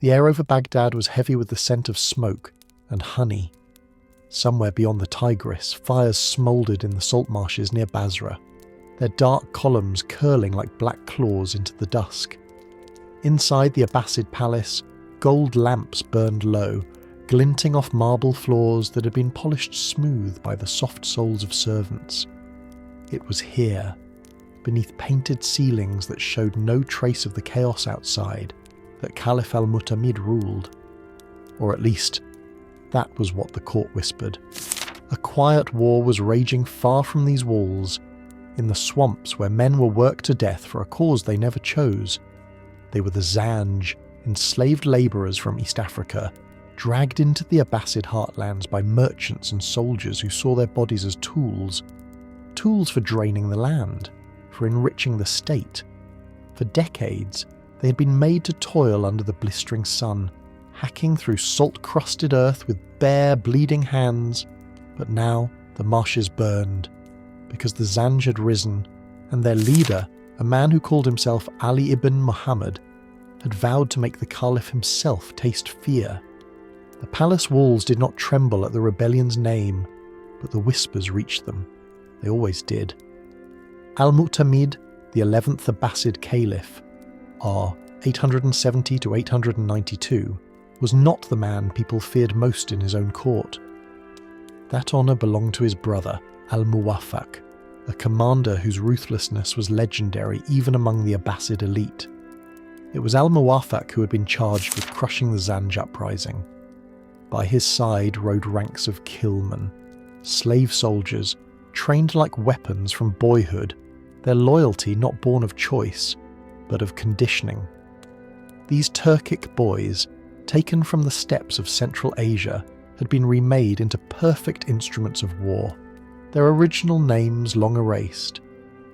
The air over Baghdad was heavy with the scent of smoke and honey. Somewhere beyond the Tigris, fires smouldered in the salt marshes near Basra, their dark columns curling like black claws into the dusk. Inside the Abbasid palace, gold lamps burned low, glinting off marble floors that had been polished smooth by the soft souls of servants. It was here, beneath painted ceilings that showed no trace of the chaos outside, that Caliph al-Mu'tamid ruled. Or at least, that was what the court whispered. A quiet war was raging far from these walls, in the swamps where men were worked to death for a cause they never chose. They were the Zanj, enslaved labourers from East Africa, dragged into the Abbasid heartlands by merchants and soldiers who saw their bodies as tools. Tools for draining the land, for enriching the state. For decades, they had been made to toil under the blistering sun, hacking through salt-crusted earth with bare, bleeding hands. But now the marshes burned, because the Zanj had risen, and their leader, a man who called himself Ali ibn Muhammad, had vowed to make the Caliph himself taste fear. The palace walls did not tremble at the rebellion's name, but the whispers reached them. They always did. Al-Mu'tamid, the 11th Abbasid Caliph, r. 870 to 892, was not the man people feared most in his own court. That honour belonged to his brother, Al-Muwaffaq, a commander whose ruthlessness was legendary even among the Abbasid elite. It was Al-Muwaffaq who had been charged with crushing the Zanj uprising. By his side rode ranks of killmen, slave soldiers, trained like weapons from boyhood, their loyalty not born of choice, but of conditioning. These Turkic boys, taken from the steppes of Central Asia, had been remade into perfect instruments of war, their original names long erased.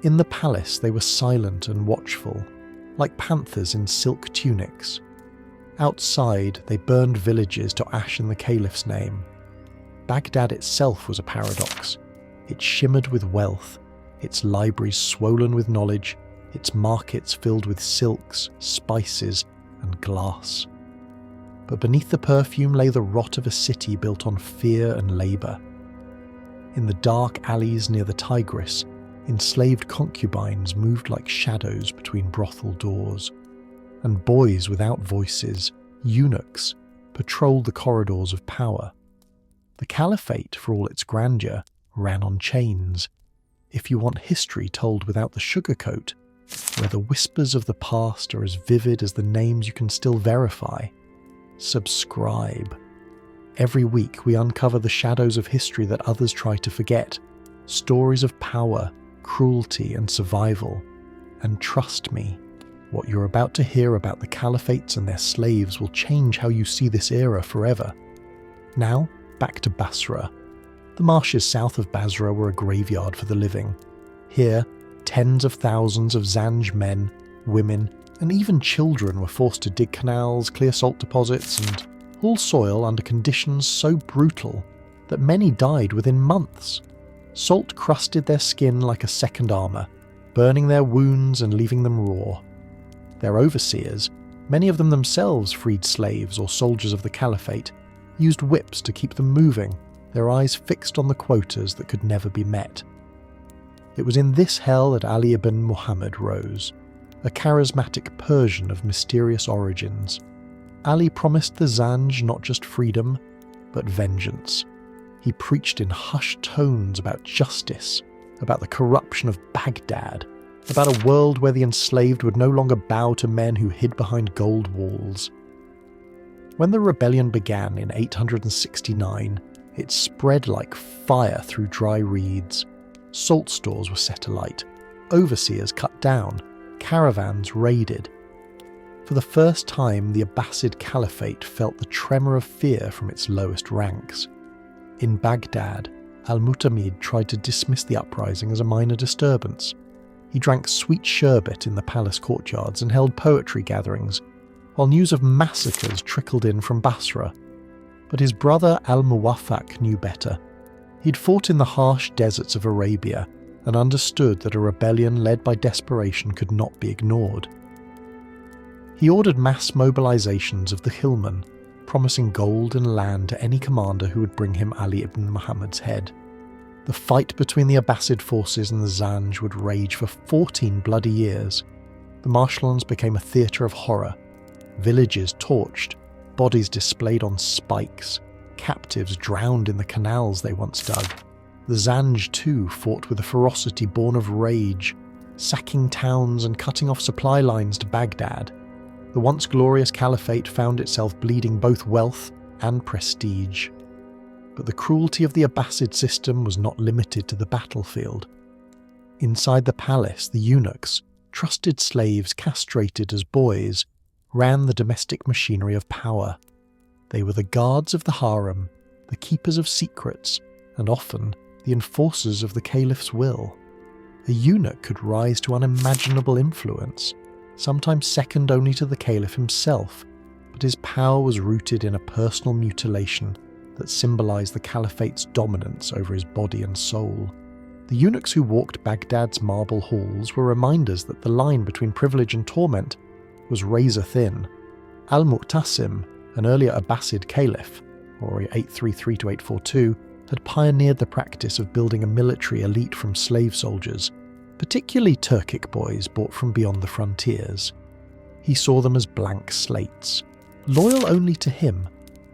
In the palace they were silent and watchful, like panthers in silk tunics. Outside they burned villages to ash in the Caliph's name. Baghdad itself was a paradox. It shimmered with wealth, its libraries swollen with knowledge, its markets filled with silks, spices, and glass. But beneath the perfume lay the rot of a city built on fear and labour. In the dark alleys near the Tigris, enslaved concubines moved like shadows between brothel doors, and boys without voices, eunuchs, patrolled the corridors of power. The Caliphate, for all its grandeur, ran on chains. If you want history told without the sugarcoat, where the whispers of the past are as vivid as the names you can still verify, subscribe. Every week we uncover the shadows of history that others try to forget, stories of power, cruelty and survival. And trust me, what you're about to hear about the Caliphates and their slaves will change how you see this era forever. Now, back to Basra. The marshes south of Basra were a graveyard for the living. Here, tens of thousands of Zanj men, women, and even children were forced to dig canals, clear salt deposits, and haul soil under conditions so brutal that many died within months. Salt crusted their skin like a second armour, burning their wounds and leaving them raw. Their overseers, many of them themselves freed slaves or soldiers of the Caliphate, used whips to keep them moving, their eyes fixed on the quotas that could never be met. It was in this hell that Ali ibn Muhammad rose, a charismatic Persian of mysterious origins. Ali promised the Zanj not just freedom, but vengeance. He preached in hushed tones about justice, about the corruption of Baghdad, about a world where the enslaved would no longer bow to men who hid behind gold walls. When the rebellion began in 869, it spread like fire through dry reeds. Salt stores were set alight, overseers cut down, caravans raided. For the first time, the Abbasid Caliphate felt the tremor of fear from its lowest ranks. In Baghdad, Al-Mu'tamid tried to dismiss the uprising as a minor disturbance. He drank sweet sherbet in the palace courtyards and held poetry gatherings, while news of massacres trickled in from Basra. But his brother Al-Muwaffaq knew better. He'd fought in the harsh deserts of Arabia and understood that a rebellion led by desperation could not be ignored. He ordered mass mobilizations of the hillmen, promising gold and land to any commander who would bring him Ali ibn Muhammad's head. The fight between the Abbasid forces and the Zanj would rage for 14 bloody years. The marshlands became a theatre of horror. Villages torched, bodies displayed on spikes, captives drowned in the canals they once dug. The Zanj too fought with a ferocity born of rage, sacking towns and cutting off supply lines to Baghdad. The once glorious caliphate found itself bleeding both wealth and prestige. But the cruelty of the Abbasid system was not limited to the battlefield. Inside the palace, the eunuchs, trusted slaves castrated as boys, ran the domestic machinery of power. They were the guards of the harem, the keepers of secrets, and often the enforcers of the caliph's will. A eunuch could rise to unimaginable influence, sometimes second only to the caliph himself, but his power was rooted in a personal mutilation that symbolized the caliphate's dominance over his body and soul. The eunuchs who walked Baghdad's marble halls were reminders that the line between privilege and torment was razor thin. Al-Mu'tasim, an earlier Abbasid caliph, or 833 to 842, had pioneered the practice of building a military elite from slave soldiers, particularly Turkic boys brought from beyond the frontiers. He saw them as blank slates, loyal only to him,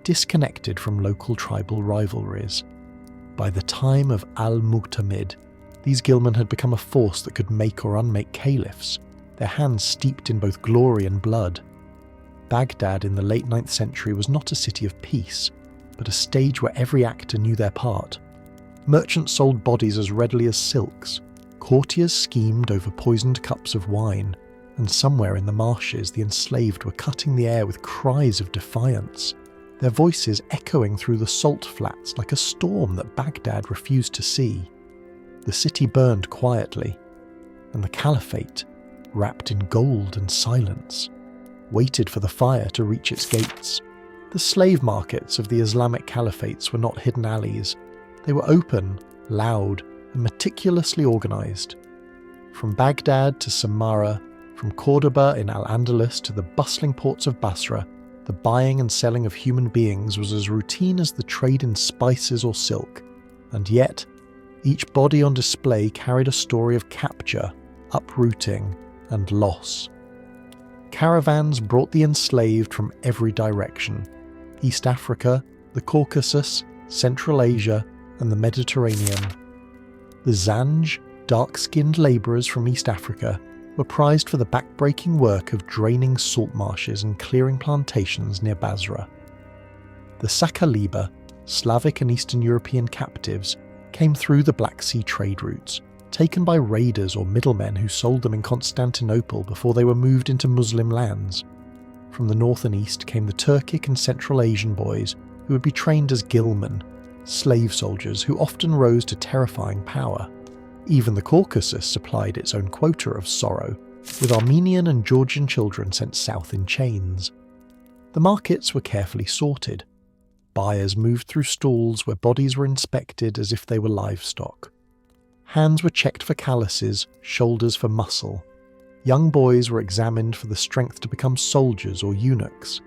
disconnected from local tribal rivalries. By the time of Al-Mu'tamid, these gilmen had become a force that could make or unmake caliphs, their hands steeped in both glory and blood. Baghdad in the late 9th century was not a city of peace, but a stage where every actor knew their part. Merchants sold bodies as readily as silks, courtiers schemed over poisoned cups of wine, and somewhere in the marshes the enslaved were cutting the air with cries of defiance, their voices echoing through the salt flats like a storm that Baghdad refused to see. The city burned quietly, and the caliphate, wrapped in gold and silence, waited for the fire to reach its gates. The slave markets of the Islamic Caliphates were not hidden alleys. They were open, loud, and meticulously organized. From Baghdad to Samarra, from Cordoba in Al-Andalus to the bustling ports of Basra, the buying and selling of human beings was as routine as the trade in spices or silk, and yet, each body on display carried a story of capture, uprooting, and loss. Caravans brought the enslaved from every direction: East Africa, the Caucasus, Central Asia, and the Mediterranean. The Zanj, dark-skinned labourers from East Africa, were prized for the back-breaking work of draining salt marshes and clearing plantations near Basra. The Sakaliba, Slavic and Eastern European captives, came through the Black Sea trade routes, taken by raiders or middlemen who sold them in Constantinople before they were moved into Muslim lands. From the north and east came the Turkic and Central Asian boys who would be trained as gilmen, slave soldiers who often rose to terrifying power. Even the Caucasus supplied its own quota of sorrow, with Armenian and Georgian children sent south in chains. The markets were carefully sorted. Buyers moved through stalls where bodies were inspected as if they were livestock. Hands were checked for calluses, shoulders for muscle. Young boys were examined for the strength to become soldiers or eunuchs.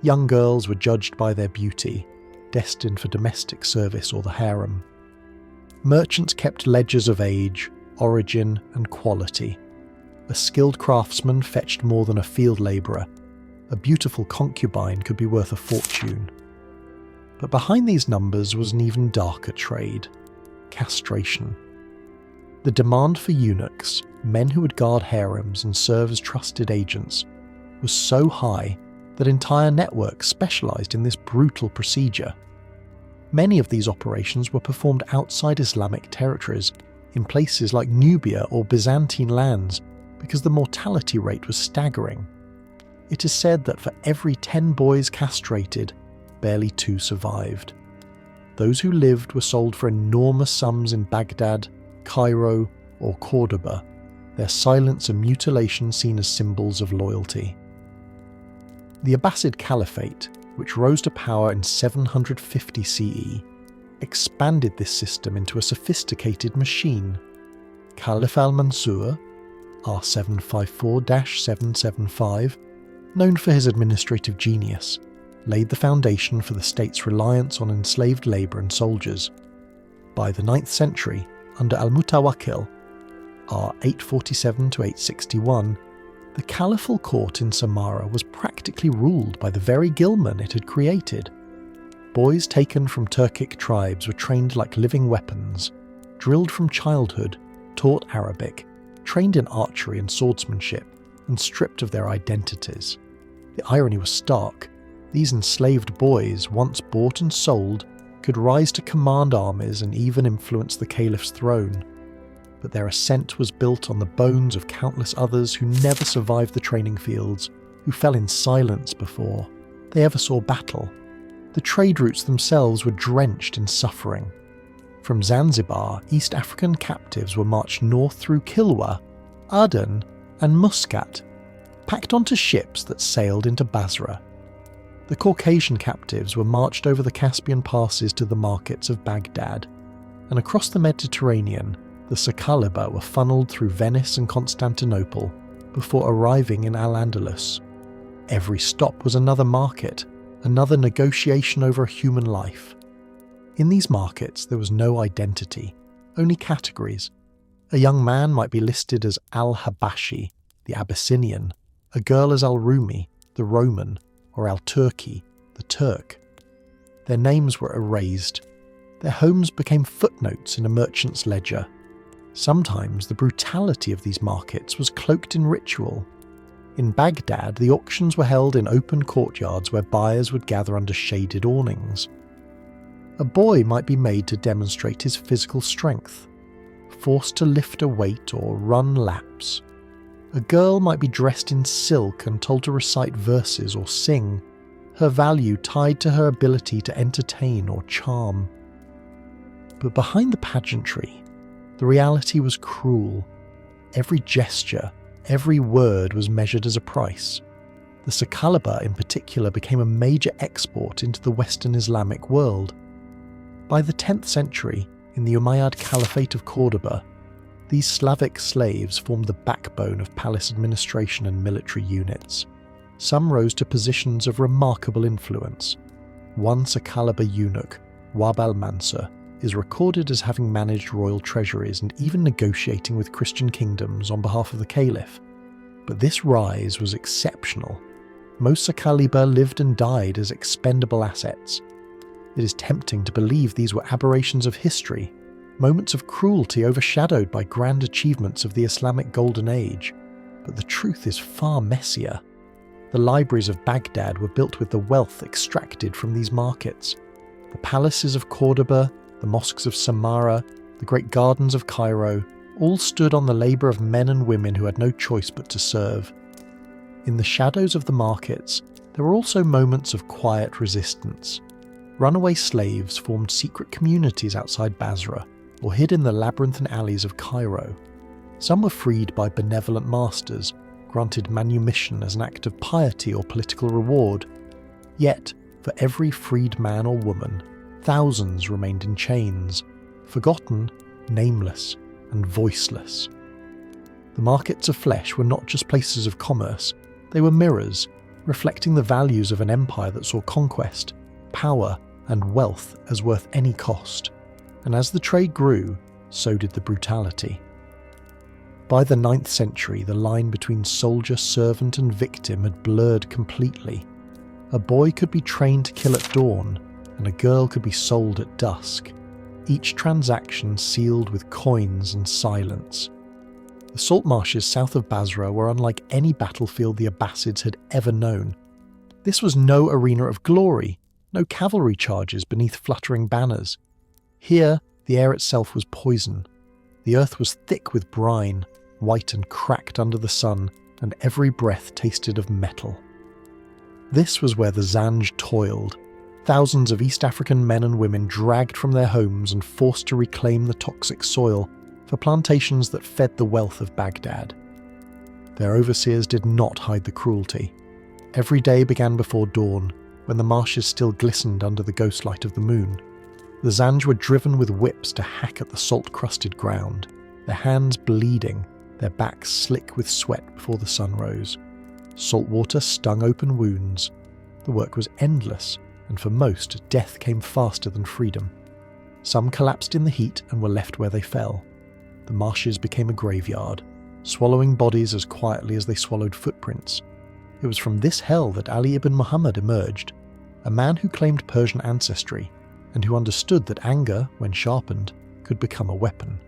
Young girls were judged by their beauty, destined for domestic service or the harem. Merchants kept ledgers of age, origin, and quality. A skilled craftsman fetched more than a field labourer. A beautiful concubine could be worth a fortune. But behind these numbers was an even darker trade: castration. The demand for eunuchs, men who would guard harems and serve as trusted agents, was so high that entire networks specialised in this brutal procedure. Many of these operations were performed outside Islamic territories, in places like Nubia or Byzantine lands, because the mortality rate was staggering. It is said that for every 10 boys castrated, barely 2 survived. Those who lived were sold for enormous sums in Baghdad, Cairo, or Cordoba, their silence and mutilation seen as symbols of loyalty. The Abbasid Caliphate, which rose to power in 750 CE, expanded this system into a sophisticated machine. Caliph al-Mansur, R754-775, known for his administrative genius, laid the foundation for the state's reliance on enslaved labour and soldiers. By the 9th century, under al-Mutawakkil, r. 847 to 861, the caliphal court in Samarra was practically ruled by the very gilman it had created. Boys taken from Turkic tribes were trained like living weapons, drilled from childhood, taught Arabic, trained in archery and swordsmanship, and stripped of their identities. The irony was stark. These enslaved boys, once bought and sold, could rise to command armies and even influence the caliph's throne. But their ascent was built on the bones of countless others who never survived the training fields, who fell in silence before they ever saw battle. The trade routes themselves were drenched in suffering. From Zanzibar, East African captives were marched north through Kilwa, Aden, and Muscat, packed onto ships that sailed into Basra. The Caucasian captives were marched over the Caspian passes to the markets of Baghdad, and across the Mediterranean, the Saqaliba were funneled through Venice and Constantinople before arriving in Al-Andalus. Every stop was another market, another negotiation over a human life. In these markets there was no identity, only categories. A young man might be listed as Al-Habashi, the Abyssinian, a girl as Al-Rumi, the Roman, or Al-Turki, the Turk. Their names were erased. Their homes became footnotes in a merchant's ledger. Sometimes the brutality of these markets was cloaked in ritual. In Baghdad, the auctions were held in open courtyards where buyers would gather under shaded awnings. A boy might be made to demonstrate his physical strength, forced to lift a weight or run laps. A girl might be dressed in silk and told to recite verses or sing, her value tied to her ability to entertain or charm. But behind the pageantry, the reality was cruel. Every gesture, every word was measured as a price. The Saqaliba in particular became a major export into the Western Islamic world. By the 10th century, in the Umayyad Caliphate of Cordoba, these Slavic slaves formed the backbone of palace administration and military units. Some rose to positions of remarkable influence. One Saqaliba eunuch, Wab al-Mansur, is recorded as having managed royal treasuries and even negotiating with Christian kingdoms on behalf of the caliph. But this rise was exceptional. Most Saqaliba lived and died as expendable assets. It is tempting to believe these were aberrations of history, moments of cruelty overshadowed by grand achievements of the Islamic Golden Age. But the truth is far messier. The libraries of Baghdad were built with the wealth extracted from these markets. The palaces of Cordoba, the mosques of Samarra, the great gardens of Cairo, all stood on the labour of men and women who had no choice but to serve. In the shadows of the markets, there were also moments of quiet resistance. Runaway slaves formed secret communities outside Basra, or hid in the labyrinthine alleys of Cairo. Some were freed by benevolent masters, granted manumission as an act of piety or political reward. Yet, for every freed man or woman, thousands remained in chains, forgotten, nameless, and voiceless. The markets of flesh were not just places of commerce, they were mirrors, reflecting the values of an empire that saw conquest, power, and wealth as worth any cost. And as the trade grew, so did the brutality. By the 9th century, the line between soldier, servant, and victim had blurred completely. A boy could be trained to kill at dawn, and a girl could be sold at dusk, each transaction sealed with coins and silence. The salt marshes south of Basra were unlike any battlefield the Abbasids had ever known. This was no arena of glory, no cavalry charges beneath fluttering banners. Here, the air itself was poison. The earth was thick with brine, white and cracked under the sun, and every breath tasted of metal. This was where the Zanj toiled, thousands of East African men and women dragged from their homes and forced to reclaim the toxic soil for plantations that fed the wealth of Baghdad. Their overseers did not hide the cruelty. Every day began before dawn, when the marshes still glistened under the ghost light of the moon. The Zanj were driven with whips to hack at the salt-crusted ground, their hands bleeding, their backs slick with sweat before the sun rose. Salt water stung open wounds. The work was endless, and for most, death came faster than freedom. Some collapsed in the heat and were left where they fell. The marshes became a graveyard, swallowing bodies as quietly as they swallowed footprints. It was from this hell that Ali ibn Muhammad emerged, a man who claimed Persian ancestry, and who understood that anger, when sharpened, could become a weapon.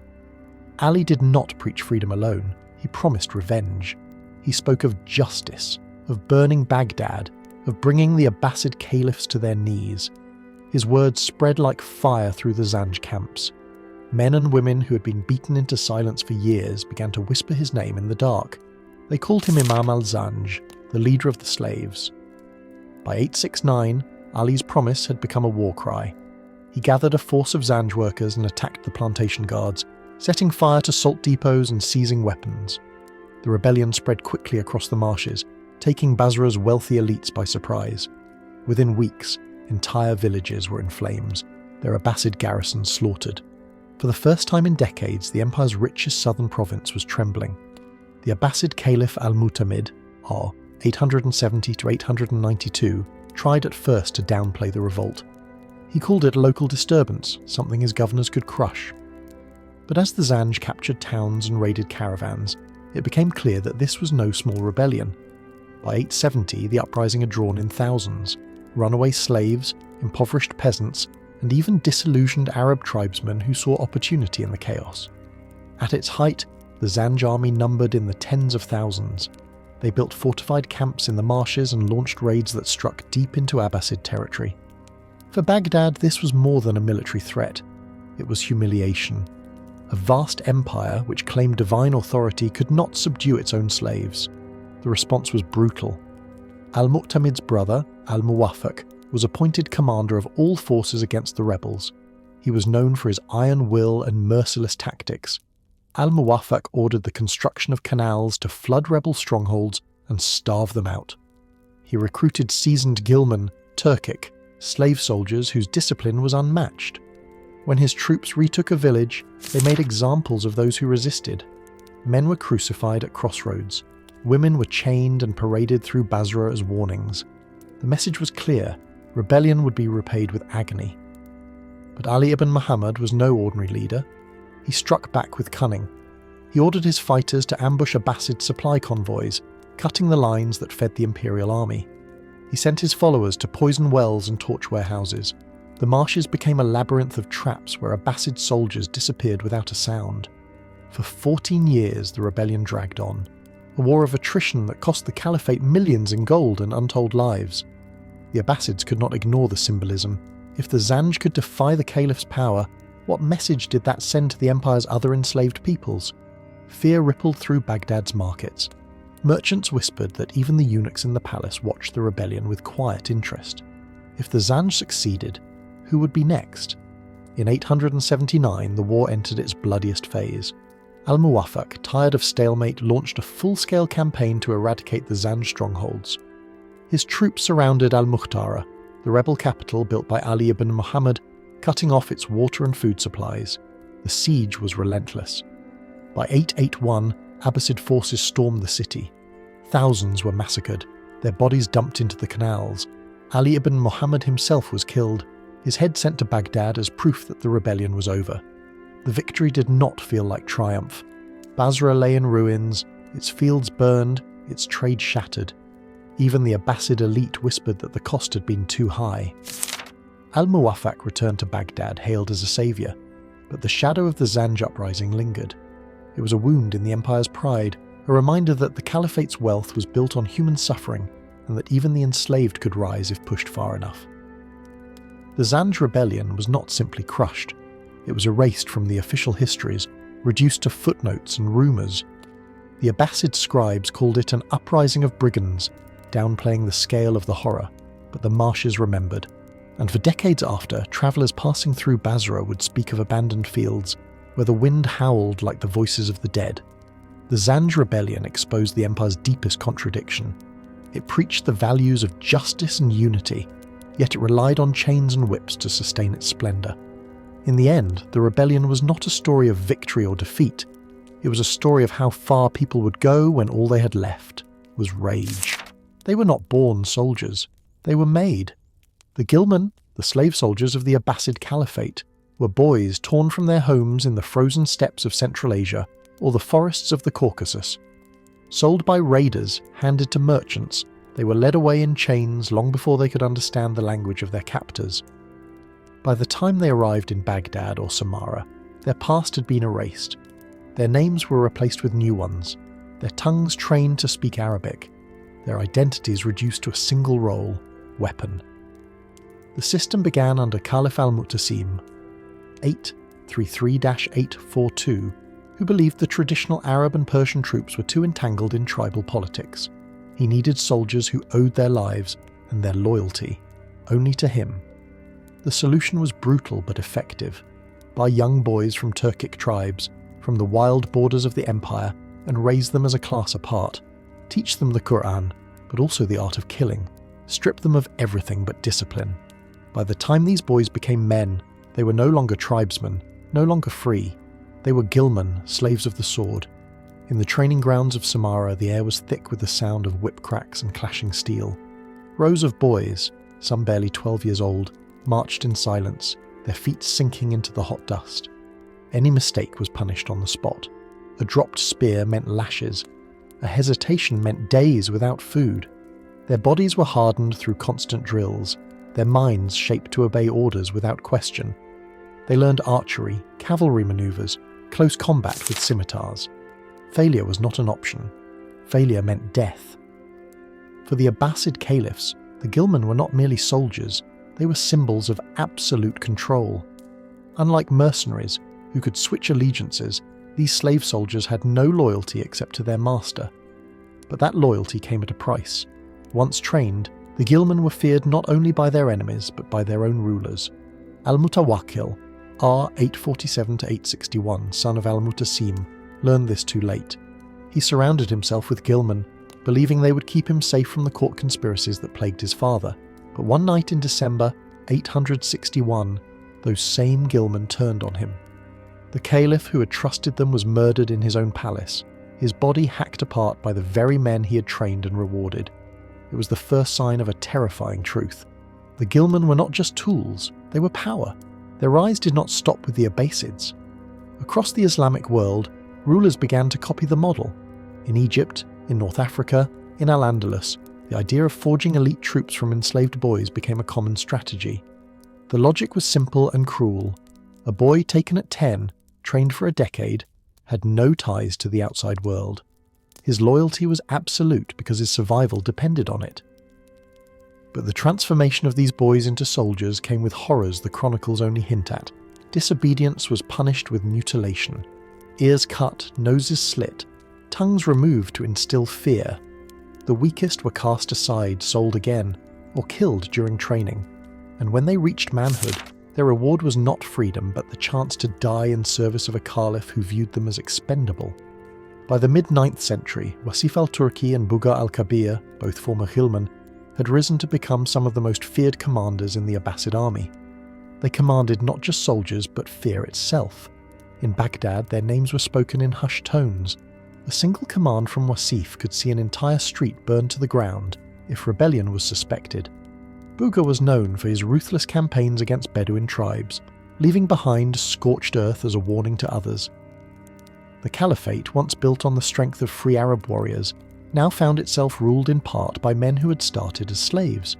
Ali did not preach freedom alone, he promised revenge. He spoke of justice, of burning Baghdad, of bringing the Abbasid caliphs to their knees. His words spread like fire through the Zanj camps. Men and women who had been beaten into silence for years began to whisper his name in the dark. They called him Imam al-Zanj, the leader of the slaves. By 869, Ali's promise had become a war cry. He gathered a force of Zanj workers and attacked the plantation guards, setting fire to salt depots and seizing weapons. The rebellion spread quickly across the marshes, taking Basra's wealthy elites by surprise. Within weeks, entire villages were in flames, their Abbasid garrisons slaughtered. For the first time in decades, the empire's richest southern province was trembling. The Abbasid Caliph al-Mu'tamid, or 870 to 892, tried at first to downplay the revolt. He called it a local disturbance, something his governors could crush. But as the Zanj captured towns and raided caravans, it became clear that this was no small rebellion. By 870, the uprising had drawn in thousands: runaway slaves, impoverished peasants, and even disillusioned Arab tribesmen who saw opportunity in the chaos. At its height, the Zanj army numbered in the tens of thousands. They built fortified camps in the marshes and launched raids that struck deep into Abbasid territory. For Baghdad, this was more than a military threat. It was humiliation. A vast empire which claimed divine authority could not subdue its own slaves. The response was brutal. Al-Mu'tamid's brother, Al-Muwaffaq, was appointed commander of all forces against the rebels. He was known for his iron will and merciless tactics. Al-Muwaffaq ordered the construction of canals to flood rebel strongholds and starve them out. He recruited seasoned Ghilman, Turkic, slave soldiers whose discipline was unmatched. When his troops retook a village, they made examples of those who resisted. Men were crucified at crossroads. Women were chained and paraded through Basra as warnings. The message was clear: rebellion would be repaid with agony. But Ali ibn Muhammad was no ordinary leader. He struck back with cunning. He ordered his fighters to ambush Abbasid supply convoys, cutting the lines that fed the imperial army. He sent his followers to poison wells and torch warehouses. The marshes became a labyrinth of traps where Abbasid soldiers disappeared without a sound. For 14 years the rebellion dragged on, a war of attrition that cost the caliphate millions in gold and untold lives. The Abbasids could not ignore the symbolism. If the Zanj could defy the caliph's power, what message did that send to the empire's other enslaved peoples? Fear rippled through Baghdad's markets. Merchants whispered that even the eunuchs in the palace watched the rebellion with quiet interest. If the Zanj succeeded, who would be next? In 879, the war entered its bloodiest phase. Al-Muwaffaq, tired of stalemate, launched a full-scale campaign to eradicate the Zanj strongholds. His troops surrounded Al-Mukhtara, the rebel capital built by Ali ibn Muhammad, cutting off its water and food supplies. The siege was relentless. By 881, Abbasid forces stormed the city. Thousands were massacred, their bodies dumped into the canals. Ali ibn Muhammad himself was killed, his head sent to Baghdad as proof that the rebellion was over. The victory did not feel like triumph. Basra lay in ruins, its fields burned, its trade shattered. Even the Abbasid elite whispered that the cost had been too high. Al-Muwaffaq returned to Baghdad, hailed as a saviour, but the shadow of the Zanj uprising lingered. It was a wound in the empire's pride, a reminder that the caliphate's wealth was built on human suffering, and that even the enslaved could rise if pushed far enough. The Zanj rebellion was not simply crushed. It was erased from the official histories, reduced to footnotes and rumours. The Abbasid scribes called it an uprising of brigands, downplaying the scale of the horror, but the marshes remembered. And for decades after, travellers passing through Basra would speak of abandoned fields, where the wind howled like the voices of the dead. The Zanj rebellion exposed the empire's deepest contradiction. It preached the values of justice and unity, yet it relied on chains and whips to sustain its splendour. In the end, the rebellion was not a story of victory or defeat. It was a story of how far people would go when all they had left was rage. They were not born soldiers, they were made. The ghilman, the slave soldiers of the Abbasid Caliphate, were boys torn from their homes in the frozen steppes of Central Asia or the forests of the Caucasus. Sold by raiders, handed to merchants, they were led away in chains long before they could understand the language of their captors. By the time they arrived in Baghdad or Samarra, their past had been erased. Their names were replaced with new ones, their tongues trained to speak Arabic, their identities reduced to a single role: weapon. The system began under Caliph al-Mu'tasim, 833-842, who believed the traditional Arab and Persian troops were too entangled in tribal politics. He needed soldiers who owed their lives and their loyalty only to him. The solution was brutal but effective. Buy young boys from Turkic tribes, from the wild borders of the empire, and raise them as a class apart. Teach them the Quran, but also the art of killing. Strip them of everything but discipline. By the time these boys became men, they were no longer tribesmen, no longer free. They were ghilman, slaves of the sword. In the training grounds of Samarra, the air was thick with the sound of whip cracks and clashing steel. Rows of boys, some barely 12 years old, marched in silence, their feet sinking into the hot dust. Any mistake was punished on the spot. A dropped spear meant lashes. A hesitation meant days without food. Their bodies were hardened through constant drills, their minds shaped to obey orders without question. They learned archery, cavalry maneuvers, close combat with scimitars. Failure was not an option. Failure meant death. For the Abbasid caliphs, the ghilman were not merely soldiers, they were symbols of absolute control. Unlike mercenaries, who could switch allegiances, these slave soldiers had no loyalty except to their master. But that loyalty came at a price. Once trained, the ghilman were feared not only by their enemies, but by their own rulers. Al-Mutawakkil, R. 847-861, son of Al-Mutasim, learned this too late. He surrounded himself with ghilman, believing they would keep him safe from the court conspiracies that plagued his father. But one night in December 861, those same ghilman turned on him. The caliph who had trusted them was murdered in his own palace, his body hacked apart by the very men he had trained and rewarded. It was the first sign of a terrifying truth. The ghilman were not just tools, they were power. Their rise did not stop with the Abbasids. Across the Islamic world, rulers began to copy the model. In Egypt, in North Africa, in Al-Andalus, the idea of forging elite troops from enslaved boys became a common strategy. The logic was simple and cruel. A boy taken at 10, trained for a decade, had no ties to the outside world. His loyalty was absolute because his survival depended on it. But the transformation of these boys into soldiers came with horrors the chronicles only hint at. Disobedience was punished with mutilation. Ears cut, noses slit, tongues removed to instill fear. The weakest were cast aside, sold again, or killed during training. And when they reached manhood, their reward was not freedom, but the chance to die in service of a caliph who viewed them as expendable. By the mid-9th century, Wasif al-Turki and Buga al-Kabir, both former ghilman, had risen to become some of the most feared commanders in the Abbasid army. They commanded not just soldiers, but fear itself. In Baghdad, their names were spoken in hushed tones. A single command from Wasif could see an entire street burned to the ground if rebellion was suspected. Buga was known for his ruthless campaigns against Bedouin tribes, leaving behind scorched earth as a warning to others. The caliphate, once built on the strength of free Arab warriors, now found itself ruled in part by men who had started as slaves.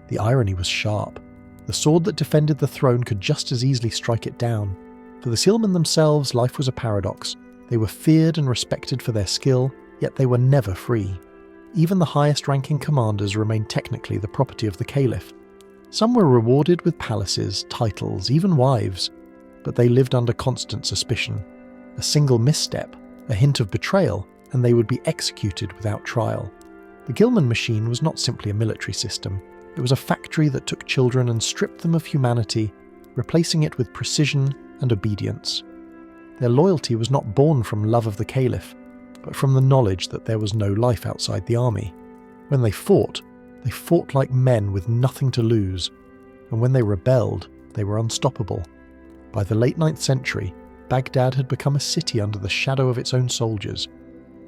The irony was sharp. The sword that defended the throne could just as easily strike it down. For the ghilman themselves, life was a paradox. They were feared and respected for their skill, yet they were never free. Even the highest-ranking commanders remained technically the property of the caliph. Some were rewarded with palaces, titles, even wives, but they lived under constant suspicion. A single misstep, a hint of betrayal, and they would be executed without trial. The ghilman machine was not simply a military system. It was a factory that took children and stripped them of humanity, replacing it with precision and obedience. Their loyalty was not born from love of the caliph, but from the knowledge that there was no life outside the army. When they fought like men with nothing to lose, and when they rebelled, they were unstoppable. By the late 9th century, Baghdad had become a city under the shadow of its own soldiers.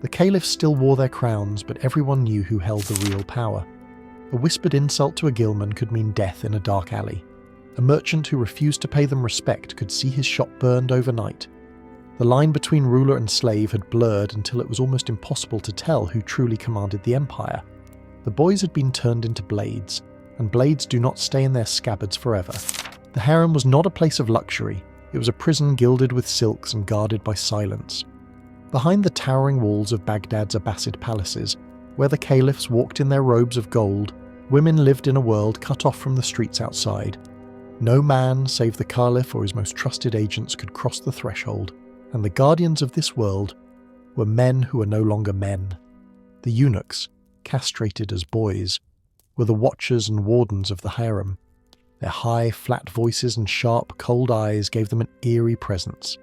The caliphs still wore their crowns, but everyone knew who held the real power. A whispered insult to a gilman could mean death in a dark alley. A merchant who refused to pay them respect could see his shop burned overnight. The line between ruler and slave had blurred until it was almost impossible to tell who truly commanded the empire. The boys had been turned into blades, and blades do not stay in their scabbards forever. The harem was not a place of luxury, it was a prison gilded with silks and guarded by silence. Behind the towering walls of Baghdad's Abbasid palaces, where the caliphs walked in their robes of gold, women lived in a world cut off from the streets outside. No man, save the caliph or his most trusted agents, could cross the threshold, and the guardians of this world were men who were no longer men. The eunuchs, castrated as boys, were the watchers and wardens of the harem. Their high, flat voices and sharp, cold eyes gave them an eerie presence.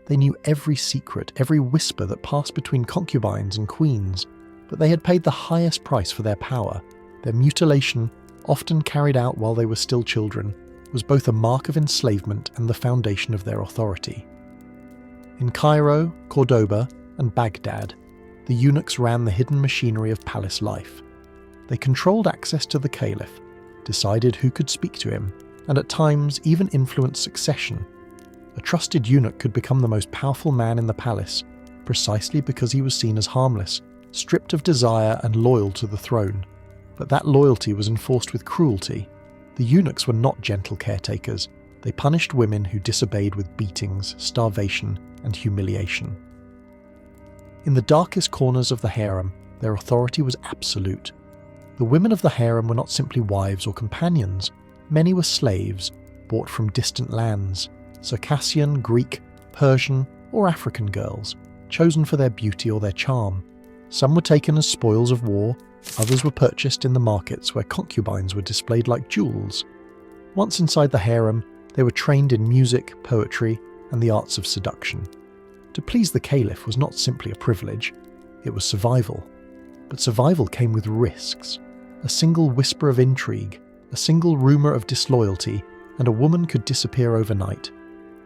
They knew every secret, every whisper that passed between concubines and queens, but they had paid the highest price for their power. Their mutilation, often carried out while they were still children, was both a mark of enslavement and the foundation of their authority. In Cairo, Cordoba, and Baghdad, the eunuchs ran the hidden machinery of palace life. They controlled access to the caliph, decided who could speak to him, and at times even influenced succession. A trusted eunuch could become the most powerful man in the palace, precisely because he was seen as harmless, stripped of desire and loyal to the throne. But that loyalty was enforced with cruelty. The eunuchs were not gentle caretakers. They punished women who disobeyed with beatings, starvation, and humiliation. In the darkest corners of the harem, their authority was absolute. The women of the harem were not simply wives or companions. Many were slaves, bought from distant lands, Circassian, Greek, Persian, or African girls, chosen for their beauty or their charm. Some were taken as spoils of war, others were purchased in the markets where concubines were displayed like jewels. Once inside the harem, they were trained in music, poetry, and the arts of seduction. To please the caliph was not simply a privilege, it was survival. But survival came with risks. A single whisper of intrigue, a single rumour of disloyalty, and a woman could disappear overnight.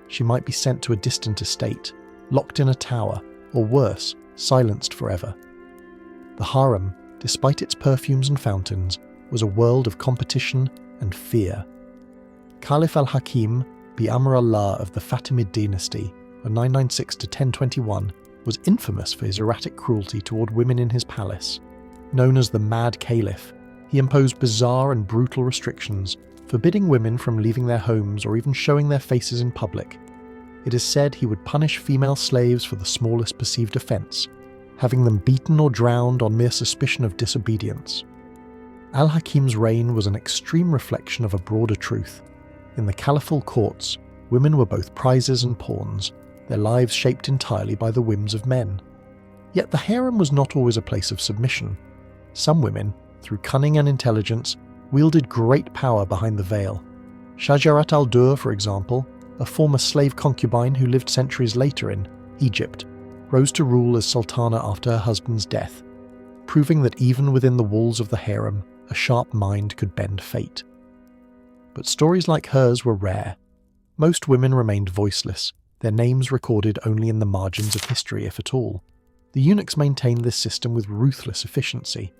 She might be sent to a distant estate, locked in a tower, or worse, silenced forever. The harem, despite its perfumes and fountains, was a world of competition and fear. Caliph al-Hakim, bi-Amr Allah of the Fatimid dynasty, of 996 to 1021, was infamous for his erratic cruelty toward women in his palace. Known as the Mad Caliph, he imposed bizarre and brutal restrictions, forbidding women from leaving their homes or even showing their faces in public. It is said he would punish female slaves for the smallest perceived offence, having them beaten or drowned on mere suspicion of disobedience. Al-Hakim's reign was an extreme reflection of a broader truth. In the caliphal courts, women were both prizes and pawns, their lives shaped entirely by the whims of men. Yet the harem was not always a place of submission. Some women, through cunning and intelligence, wielded great power behind the veil. Shajarat al-Dur, for example, a former slave concubine who lived centuries later in Egypt, rose to rule as sultana after her husband's death, proving that even within the walls of the harem, a sharp mind could bend fate. But stories like hers were rare. Most women remained voiceless, their names recorded only in the margins of history, if at all. The eunuchs maintained this system with ruthless efficiency.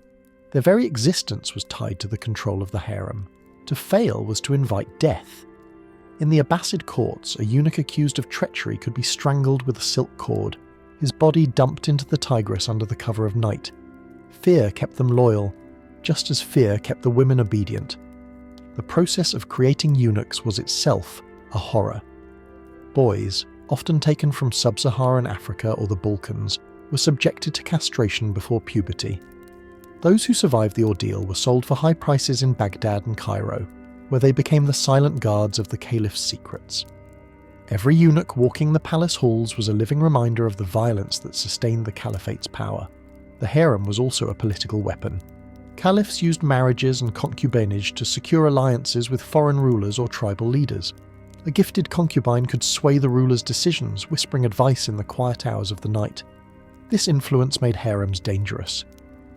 Their very existence was tied to the control of the harem. To fail was to invite death. In the Abbasid courts, a eunuch accused of treachery could be strangled with a silk cord, his body dumped into the Tigris under the cover of night. Fear kept them loyal, just as fear kept the women obedient. The process of creating eunuchs was itself a horror. Boys, often taken from sub-Saharan Africa or the Balkans, were subjected to castration before puberty. Those who survived the ordeal were sold for high prices in Baghdad and Cairo, where they became the silent guards of the caliph's secrets. Every eunuch walking the palace halls was a living reminder of the violence that sustained the caliphate's power. The harem was also a political weapon. Caliphs used marriages and concubinage to secure alliances with foreign rulers or tribal leaders. A gifted concubine could sway the ruler's decisions, whispering advice in the quiet hours of the night. This influence made harems dangerous.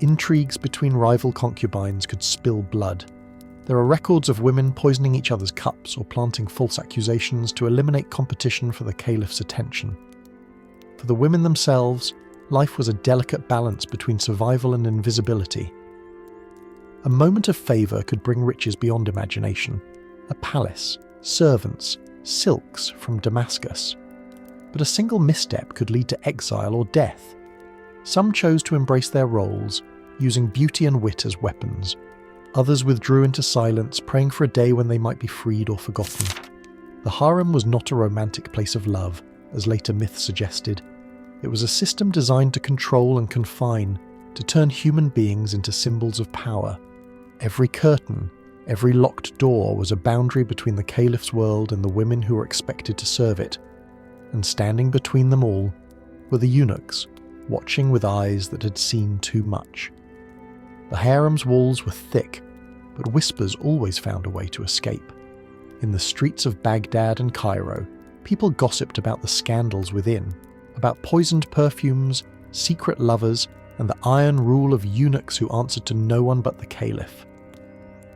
Intrigues between rival concubines could spill blood. There are records of women poisoning each other's cups or planting false accusations to eliminate competition for the caliph's attention. For the women themselves, life was a delicate balance between survival and invisibility. A moment of favour could bring riches beyond imagination, a palace, servants, silks from Damascus. But a single misstep could lead to exile or death. Some chose to embrace their roles, using beauty and wit as weapons. Others withdrew into silence, praying for a day when they might be freed or forgotten. The harem was not a romantic place of love, as later myth suggested. It was a system designed to control and confine, to turn human beings into symbols of power. Every curtain, every locked door was a boundary between the caliph's world and the women who were expected to serve it. And standing between them all were the eunuchs, watching with eyes that had seen too much. The harem's walls were thick, but whispers always found a way to escape. In the streets of Baghdad and Cairo, people gossiped about the scandals within, about poisoned perfumes, secret lovers, and the iron rule of eunuchs who answered to no one but the caliph.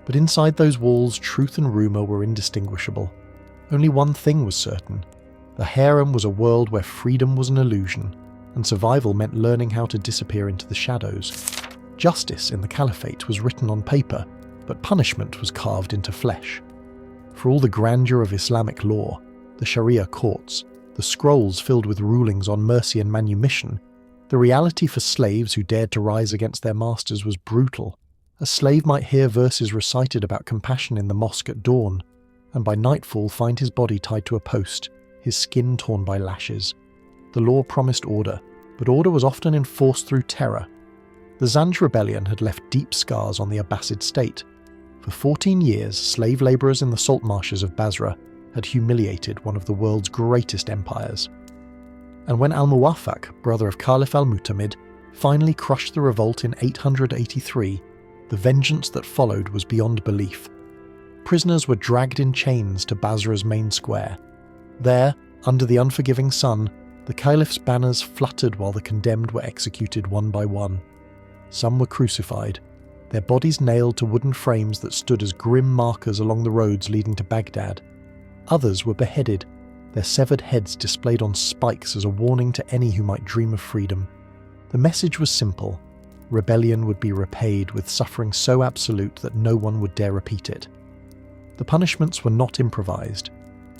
But inside those walls, truth and rumour were indistinguishable. Only one thing was certain. The harem was a world where freedom was an illusion, and survival meant learning how to disappear into the shadows. Justice in the caliphate was written on paper, but punishment was carved into flesh. For all the grandeur of Islamic law, the Sharia courts, the scrolls filled with rulings on mercy and manumission, the reality for slaves who dared to rise against their masters was brutal. A slave might hear verses recited about compassion in the mosque at dawn, and by nightfall find his body tied to a post, his skin torn by lashes. The law promised order, but order was often enforced through terror. The Zanj rebellion had left deep scars on the Abbasid state. For 14 years, slave labourers in the salt marshes of Basra had humiliated one of the world's greatest empires. And when Al-Muwaffaq, brother of Caliph al-Mu'tamid, finally crushed the revolt in 883, the vengeance that followed was beyond belief. Prisoners were dragged in chains to Basra's main square. There, under the unforgiving sun, the caliph's banners fluttered while the condemned were executed one by one. Some were crucified, their bodies nailed to wooden frames that stood as grim markers along the roads leading to Baghdad. Others were beheaded, their severed heads displayed on spikes as a warning to any who might dream of freedom. The message was simple. Rebellion would be repaid with suffering so absolute that no one would dare repeat it. The punishments were not improvised.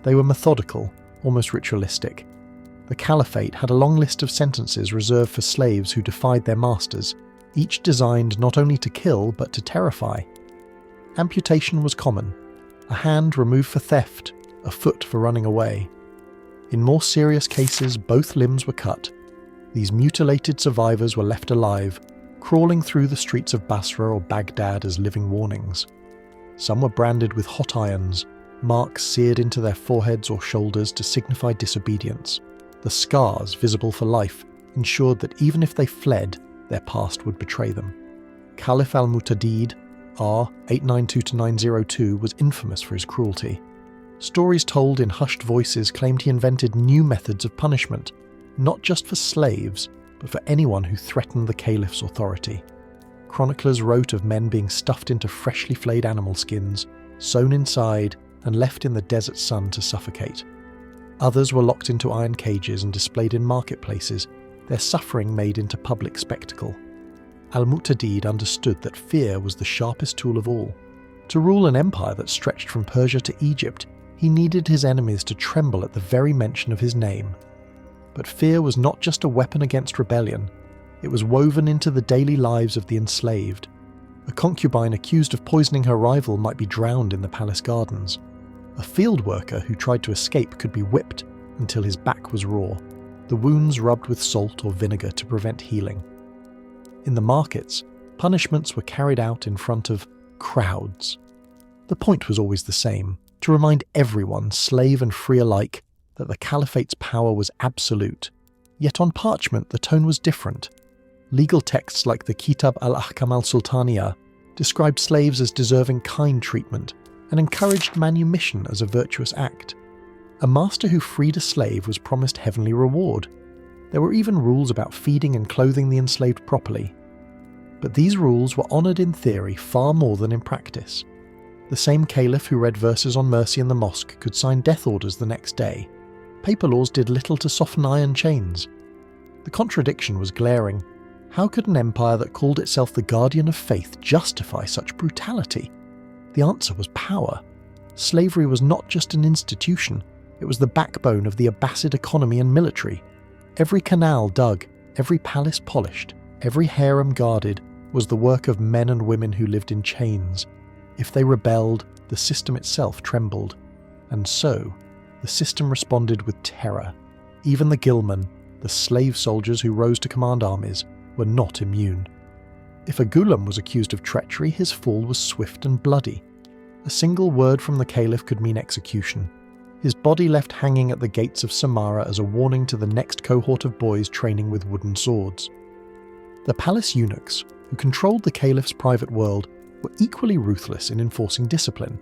They were methodical, almost ritualistic. The caliphate had a long list of sentences reserved for slaves who defied their masters, each designed not only to kill but to terrify. Amputation was common. A hand removed for theft, a foot for running away. In more serious cases, both limbs were cut. These mutilated survivors were left alive, crawling through the streets of Basra or Baghdad as living warnings. Some were branded with hot irons, marks seared into their foreheads or shoulders to signify disobedience. The scars, visible for life, ensured that even if they fled, their past would betray them. Caliph al-Mu'tadid, R. 892-902, was infamous for his cruelty. Stories told in hushed voices claimed he invented new methods of punishment, not just for slaves, but for anyone who threatened the caliph's authority. Chroniclers wrote of men being stuffed into freshly flayed animal skins, sewn inside, and left in the desert sun to suffocate. Others were locked into iron cages and displayed in marketplaces, their suffering made into public spectacle. Al-Mu'tadid understood that fear was the sharpest tool of all. To rule an empire that stretched from Persia to Egypt, he needed his enemies to tremble at the very mention of his name. But fear was not just a weapon against rebellion. It was woven into the daily lives of the enslaved. A concubine accused of poisoning her rival might be drowned in the palace gardens. A field worker who tried to escape could be whipped until his back was raw, the wounds rubbed with salt or vinegar to prevent healing. In the markets, punishments were carried out in front of crowds. The point was always the same, to remind everyone, slave and free alike, that the caliphate's power was absolute. Yet on parchment the tone was different. Legal texts like the Kitab al-Ahkam al-Sultaniyah described slaves as deserving kind treatment and encouraged manumission as a virtuous act. A master who freed a slave was promised heavenly reward. There were even rules about feeding and clothing the enslaved properly. But these rules were honoured in theory far more than in practice. The same caliph who read verses on mercy in the mosque could sign death orders the next day. Paper laws did little to soften iron chains. The contradiction was glaring. How could an empire that called itself the guardian of faith justify such brutality? The answer was power. Slavery was not just an institution, it was the backbone of the Abbasid economy and military. Every canal dug, every palace polished, every harem guarded was the work of men and women who lived in chains. If they rebelled, the system itself trembled. And so, the system responded with terror. Even the Ghilman, the slave soldiers who rose to command armies, were not immune. If a Ghulam was accused of treachery, his fall was swift and bloody. A single word from the caliph could mean execution. His body left hanging at the gates of Samarra as a warning to the next cohort of boys training with wooden swords. The palace eunuchs, who controlled the caliph's private world, were equally ruthless in enforcing discipline.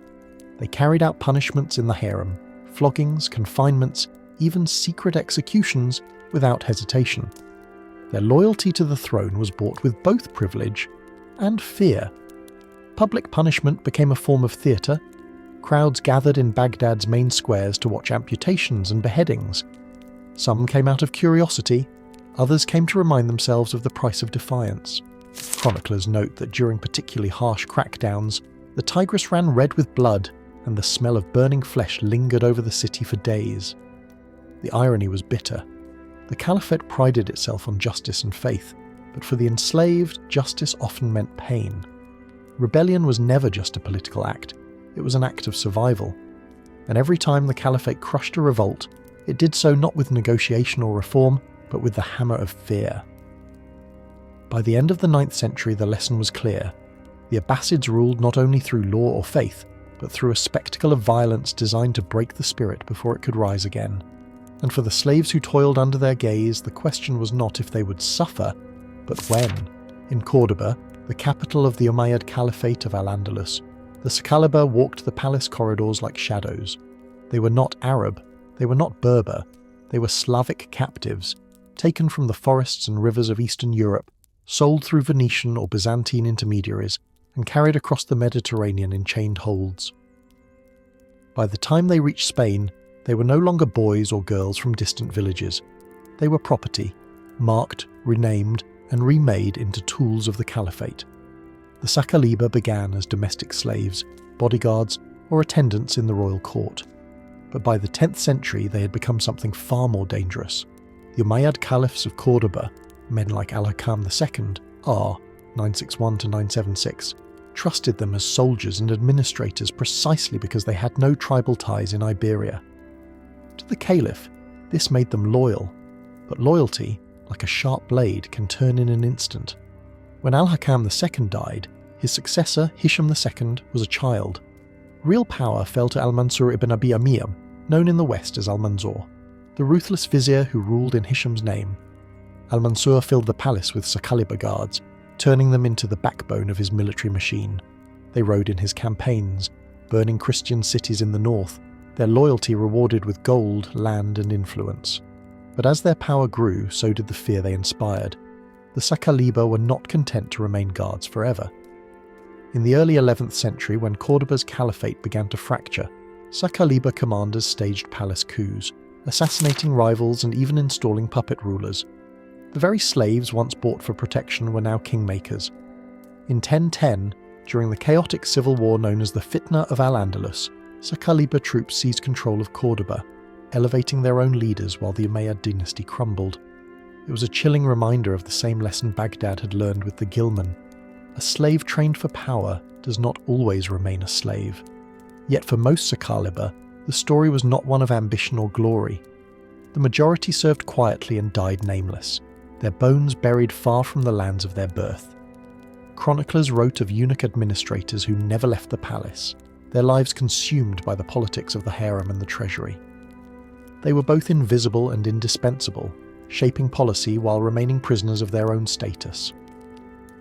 They carried out punishments in the harem, floggings, confinements, even secret executions, without hesitation. Their loyalty to the throne was bought with both privilege and fear. Public punishment became a form of theatre. Crowds gathered in Baghdad's main squares to watch amputations and beheadings. Some came out of curiosity, others came to remind themselves of the price of defiance. Chroniclers note that during particularly harsh crackdowns, the Tigris ran red with blood, and the smell of burning flesh lingered over the city for days. The irony was bitter. The Caliphate prided itself on justice and faith, but for the enslaved, justice often meant pain. Rebellion was never just a political act, it was an act of survival. And every time the Caliphate crushed a revolt, it did so not with negotiation or reform, but with the hammer of fear. By the end of the 9th century, the lesson was clear. The Abbasids ruled not only through law or faith, but through a spectacle of violence designed to break the spirit before it could rise again. And for the slaves who toiled under their gaze, the question was not if they would suffer, but when. In Cordoba, the capital of the Umayyad Caliphate of Al-Andalus, the Saqaliba walked the palace corridors like shadows. They were not Arab, they were not Berber, they were Slavic captives, taken from the forests and rivers of Eastern Europe, sold through Venetian or Byzantine intermediaries, and carried across the Mediterranean in chained holds. By the time they reached Spain, they were no longer boys or girls from distant villages. They were property, marked, renamed, and remade into tools of the Caliphate. The Saqaliba began as domestic slaves, bodyguards, or attendants in the royal court. But by the 10th century they had become something far more dangerous. The Umayyad Caliphs of Cordoba, men like Al-Hakam II, R. 961 to 976, trusted them as soldiers and administrators precisely because they had no tribal ties in Iberia. To the caliph, this made them loyal, but loyalty, like a sharp blade, can turn in an instant. When Al-Hakam II died, his successor, Hisham II, was a child. Real power fell to Al-Mansur ibn Abi Amir, known in the West as Al-Manzur, the ruthless vizier who ruled in Hisham's name. Al-Mansur filled the palace with Saqaliba guards, turning them into the backbone of his military machine. They rode in his campaigns, burning Christian cities in the north, their loyalty rewarded with gold, land, and influence. But as their power grew, so did the fear they inspired. The Saqaliba were not content to remain guards forever. In the early 11th century, when Cordoba's caliphate began to fracture, Saqaliba commanders staged palace coups, assassinating rivals and even installing puppet rulers. The very slaves once bought for protection were now kingmakers. In 1010, during the chaotic civil war known as the Fitna of Al-Andalus, Saqaliba troops seized control of Cordoba, elevating their own leaders while the Umayyad dynasty crumbled. It was a chilling reminder of the same lesson Baghdad had learned with the Ghilman. A slave trained for power does not always remain a slave. Yet for most Saqaliba, the story was not one of ambition or glory. The majority served quietly and died nameless, their bones buried far from the lands of their birth. Chroniclers wrote of eunuch administrators who never left the palace, their lives consumed by the politics of the harem and the treasury. They were both invisible and indispensable, shaping policy while remaining prisoners of their own status.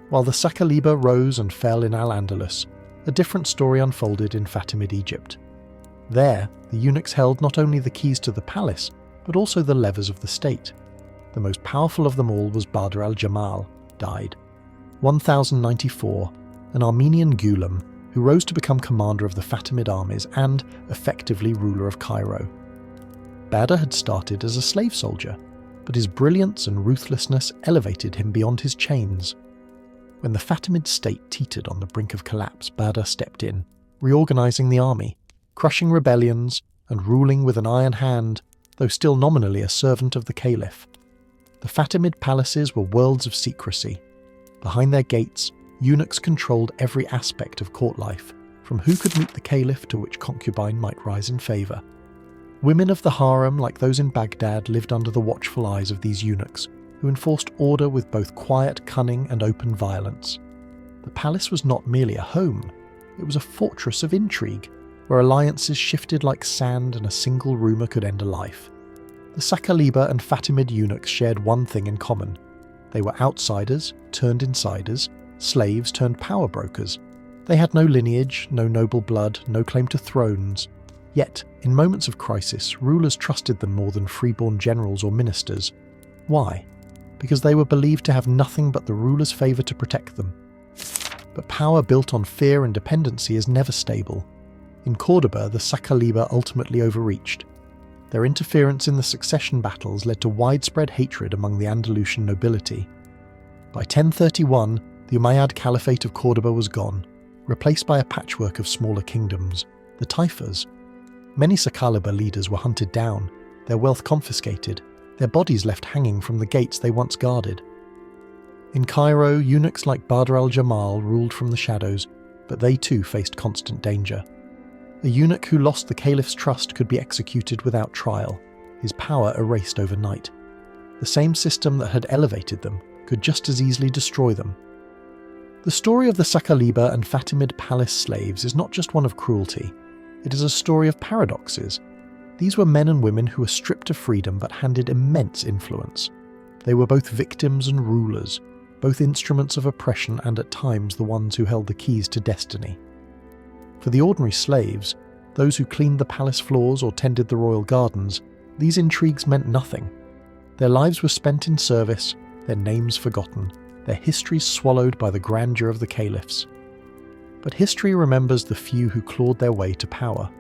While the Saqaliba rose and fell in Al-Andalus, a different story unfolded in Fatimid Egypt. There, the eunuchs held not only the keys to the palace, but also the levers of the state. The most powerful of them all was Badr al-Jamal, died. 1094, an Armenian Ghulam who rose to become commander of the Fatimid armies and, effectively, ruler of Cairo. Badr had started as a slave soldier. but his brilliance and ruthlessness elevated him beyond his chains. When the Fatimid state teetered on the brink of collapse, Badr stepped in, reorganizing the army, crushing rebellions, and ruling with an iron hand, though still nominally a servant of the Caliph. The Fatimid palaces were worlds of secrecy. Behind their gates, eunuchs controlled every aspect of court life, from who could meet the Caliph to which concubine might rise in favour. Women of the harem, like those in Baghdad, lived under the watchful eyes of these eunuchs, who enforced order with both quiet cunning and open violence. The palace was not merely a home, it was a fortress of intrigue, where alliances shifted like sand and a single rumour could end a life. The Saqaliba and Fatimid eunuchs shared one thing in common. They were outsiders, turned insiders, slaves turned power brokers. They had no lineage, no noble blood, no claim to thrones. Yet, in moments of crisis, rulers trusted them more than freeborn generals or ministers. Why? Because they were believed to have nothing but the ruler's favour to protect them. But power built on fear and dependency is never stable. In Cordoba, the Saqaliba ultimately overreached. Their interference in the succession battles led to widespread hatred among the Andalusian nobility. By 1031, the Umayyad Caliphate of Cordoba was gone, replaced by a patchwork of smaller kingdoms, the Taifas. Many Saqaliba leaders were hunted down, their wealth confiscated, their bodies left hanging from the gates they once guarded. In Cairo, eunuchs like Badr al-Jamal ruled from the shadows, but they too faced constant danger. A eunuch who lost the caliph's trust could be executed without trial, his power erased overnight. The same system that had elevated them could just as easily destroy them. The story of the Saqaliba and Fatimid palace slaves is not just one of cruelty, it is a story of paradoxes. These were men and women who were stripped of freedom but handed immense influence. They were both victims and rulers, both instruments of oppression and at times the ones who held the keys to destiny. For the ordinary slaves, those who cleaned the palace floors or tended the royal gardens, these intrigues meant nothing. Their lives were spent in service, their names forgotten, their histories swallowed by the grandeur of the caliphs. But history remembers the few who clawed their way to power,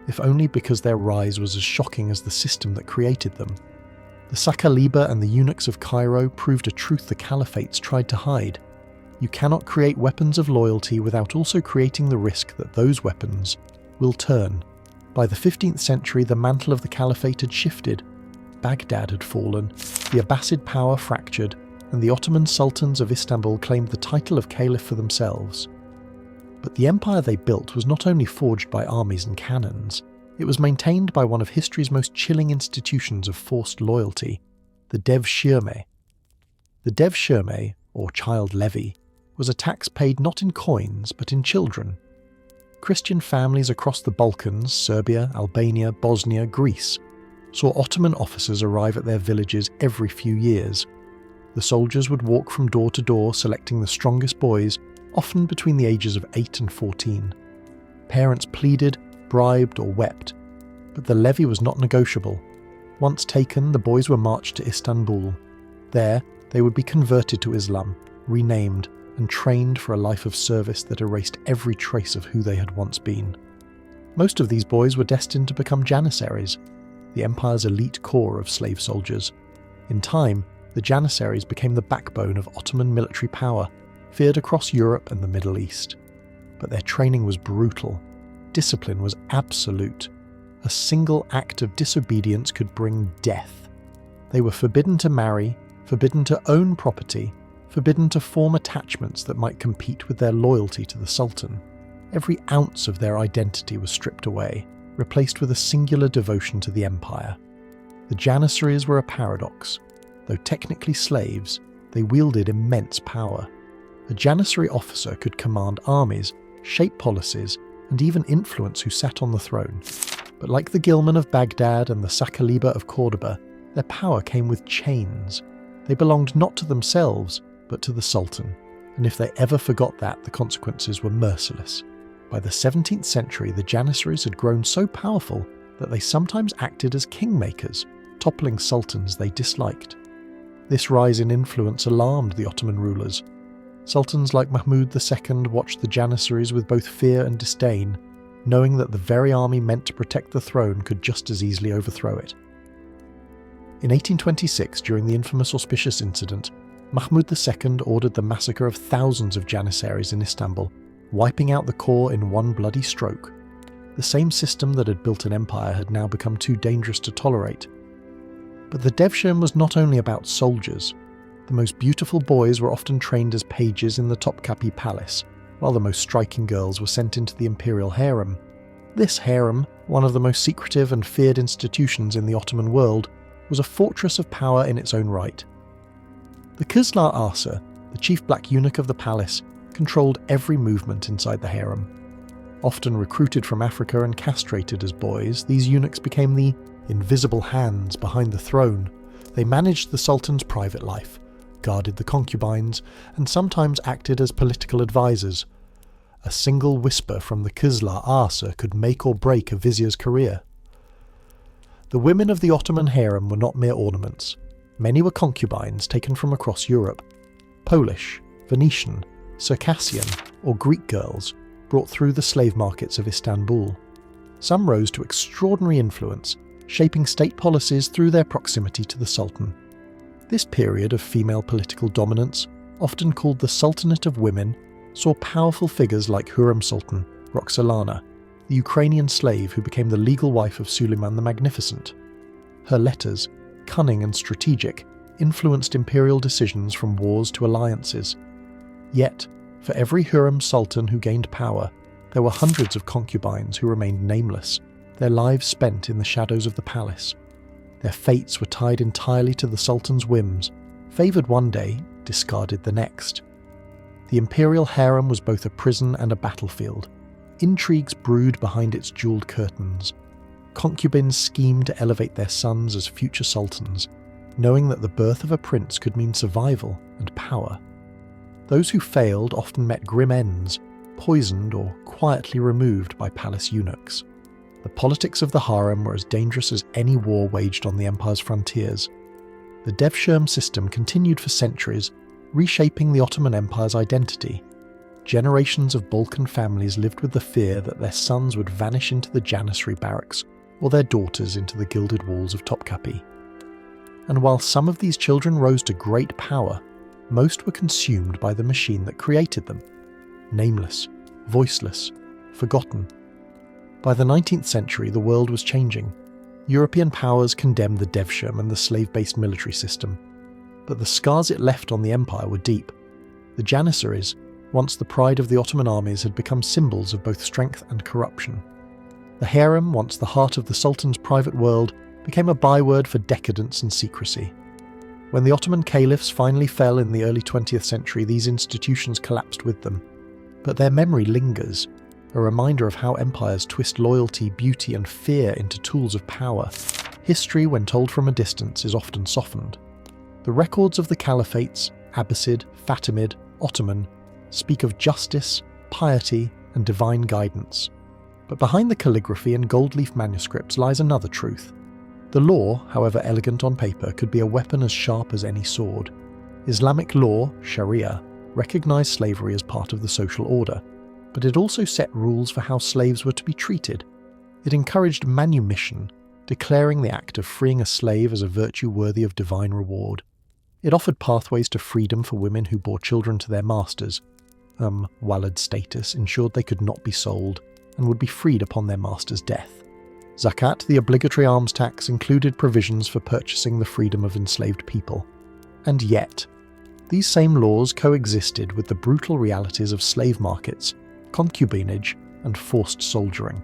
if only because their rise was as shocking as the system that created them. The Saqaliba and the eunuchs of Cairo proved a truth the caliphates tried to hide. You cannot create weapons of loyalty without also creating the risk that those weapons will turn. By the 15th century, the mantle of the caliphate had shifted. Baghdad had fallen, the Abbasid power fractured, and the Ottoman sultans of Istanbul claimed the title of caliph for themselves. But the empire they built was not only forged by armies and cannons, it was maintained by one of history's most chilling institutions of forced loyalty, the devshirme. The devshirme, or child levy, was a tax paid not in coins but in children. Christian families across the Balkans, Serbia, Albania, Bosnia, Greece, saw Ottoman officers arrive at their villages every few years. The soldiers would walk from door to door selecting the strongest boys, often between the ages of 8 and 14. Parents pleaded, bribed or wept, but the levy was not negotiable. Once taken, the boys were marched to Istanbul. There, they would be converted to Islam, renamed, and trained for a life of service that erased every trace of who they had once been. Most of these boys were destined to become janissaries, the empire's elite corps of slave soldiers. In time, the janissaries became the backbone of Ottoman military power, feared across Europe and the Middle East. But their training was brutal. Discipline was absolute. A single act of disobedience could bring death. They were forbidden to marry, forbidden to own property, forbidden to form attachments that might compete with their loyalty to the Sultan. Every ounce of their identity was stripped away, replaced with a singular devotion to the empire. The janissaries were a paradox. Though technically slaves, they wielded immense power. A janissary officer could command armies, shape policies, and even influence who sat on the throne. But like the Ghilman of Baghdad and the Saqaliba of Cordoba, their power came with chains. They belonged not to themselves, but to the Sultan, and if they ever forgot that, the consequences were merciless. By the 17th century, the janissaries had grown so powerful that they sometimes acted as kingmakers, toppling sultans they disliked. This rise in influence alarmed the Ottoman rulers. Sultans like Mahmud II watched the janissaries with both fear and disdain, knowing that the very army meant to protect the throne could just as easily overthrow it. In 1826, during the infamous Auspicious Incident, Mahmud II ordered the massacre of thousands of Janissaries in Istanbul, wiping out the core in one bloody stroke. The same system that had built an empire had now become too dangerous to tolerate. But the Devshirme was not only about soldiers. The most beautiful boys were often trained as pages in the Topkapi Palace, while the most striking girls were sent into the imperial harem. This harem, one of the most secretive and feared institutions in the Ottoman world, was a fortress of power in its own right. The Kızlar Asa, the chief black eunuch of the palace, controlled every movement inside the harem. Often recruited from Africa and castrated as boys, these eunuchs became the invisible hands behind the throne. They managed the sultan's private life, guarded the concubines, and sometimes acted as political advisors. A single whisper from the Kızlar Asa could make or break a vizier's career. The women of the Ottoman harem were not mere ornaments. Many were concubines taken from across Europe. Polish, Venetian, Circassian, or Greek girls brought through the slave markets of Istanbul. Some rose to extraordinary influence, shaping state policies through their proximity to the Sultan. This period of female political dominance, often called the Sultanate of Women, saw powerful figures like Hürrem Sultan, Roxolana, the Ukrainian slave who became the legal wife of Suleiman the Magnificent. Her letters, cunning and strategic, influenced imperial decisions from wars to alliances. Yet, for every Hürrem Sultan who gained power, there were hundreds of concubines who remained nameless, their lives spent in the shadows of the palace. Their fates were tied entirely to the Sultan's whims, favoured one day, discarded the next. The imperial harem was both a prison and a battlefield. Intrigues brewed behind its jewelled curtains. Concubines schemed to elevate their sons as future sultans, knowing that the birth of a prince could mean survival and power. Those who failed often met grim ends, poisoned or quietly removed by palace eunuchs. The politics of the harem were as dangerous as any war waged on the empire's frontiers. The Devshirme system continued for centuries, reshaping the Ottoman Empire's identity. Generations of Balkan families lived with the fear that their sons would vanish into the Janissary barracks or their daughters into the gilded walls of Topkapi. And while some of these children rose to great power, most were consumed by the machine that created them. Nameless, voiceless, forgotten. By the 19th century, the world was changing. European powers condemned the Devshirme and the slave-based military system. But the scars it left on the empire were deep. The Janissaries, once the pride of the Ottoman armies, had become symbols of both strength and corruption. The harem, once the heart of the Sultan's private world, became a byword for decadence and secrecy. When the Ottoman caliphs finally fell in the early 20th century, these institutions collapsed with them. But their memory lingers, a reminder of how empires twist loyalty, beauty, and fear into tools of power. History, when told from a distance, is often softened. The records of the Caliphates, Abbasid, Fatimid, Ottoman, speak of justice, piety, and divine guidance. But behind the calligraphy and gold leaf manuscripts lies another truth. The law, however elegant on paper, could be a weapon as sharp as any sword. Islamic law, Sharia, recognized slavery as part of the social order, but it also set rules for how slaves were to be treated. It encouraged manumission, declaring the act of freeing a slave as a virtue worthy of divine reward. It offered pathways to freedom for women who bore children to their masters. Walad status ensured they could not be sold and would be freed upon their master's death. Zakat, the obligatory alms tax, included provisions for purchasing the freedom of enslaved people. And yet, these same laws coexisted with the brutal realities of slave markets, concubinage, and forced soldiering.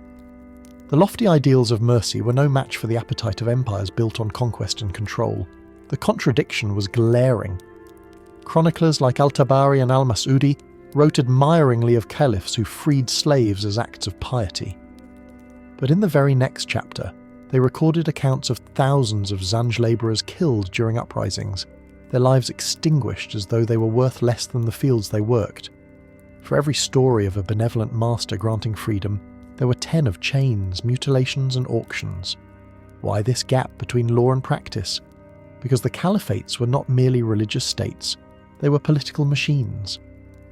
The lofty ideals of mercy were no match for the appetite of empires built on conquest and control. The contradiction was glaring. Chroniclers like Al-Tabari and Al-Mas'udi wrote admiringly of caliphs who freed slaves as acts of piety. But in the very next chapter, they recorded accounts of thousands of Zanj labourers killed during uprisings, their lives extinguished as though they were worth less than the fields they worked. For every story of a benevolent master granting freedom, there were 10 of chains, mutilations, and auctions. Why this gap between law and practice? Because the caliphates were not merely religious states, they were political machines.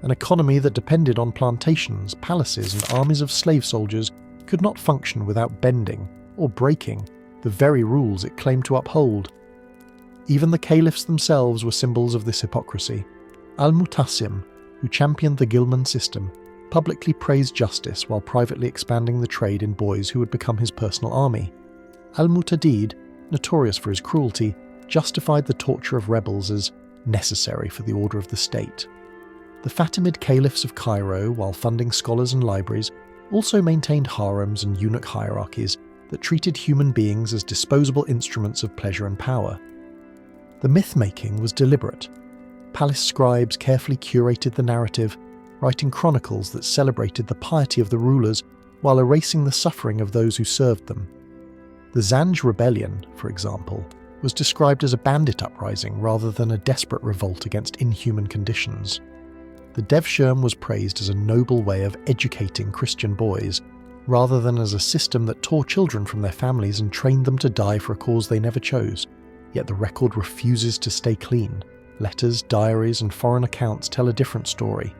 An economy that depended on plantations, palaces, and armies of slave soldiers could not function without bending, or breaking, the very rules it claimed to uphold. Even the caliphs themselves were symbols of this hypocrisy. Al-Mutassim, who championed the Ghilman system, publicly praised justice while privately expanding the trade in boys who would become his personal army. Al-Mu'tadid, notorious for his cruelty, justified the torture of rebels as necessary for the order of the state. The Fatimid caliphs of Cairo, while funding scholars and libraries, also maintained harems and eunuch hierarchies that treated human beings as disposable instruments of pleasure and power. The myth-making was deliberate. Palace scribes carefully curated the narrative, writing chronicles that celebrated the piety of the rulers while erasing the suffering of those who served them. The Zanj rebellion, for example, was described as a bandit uprising rather than a desperate revolt against inhuman conditions. The Devshirme was praised as a noble way of educating Christian boys, rather than as a system that tore children from their families and trained them to die for a cause they never chose. Yet the record refuses to stay clean. Letters, diaries, and foreign accounts tell a different story.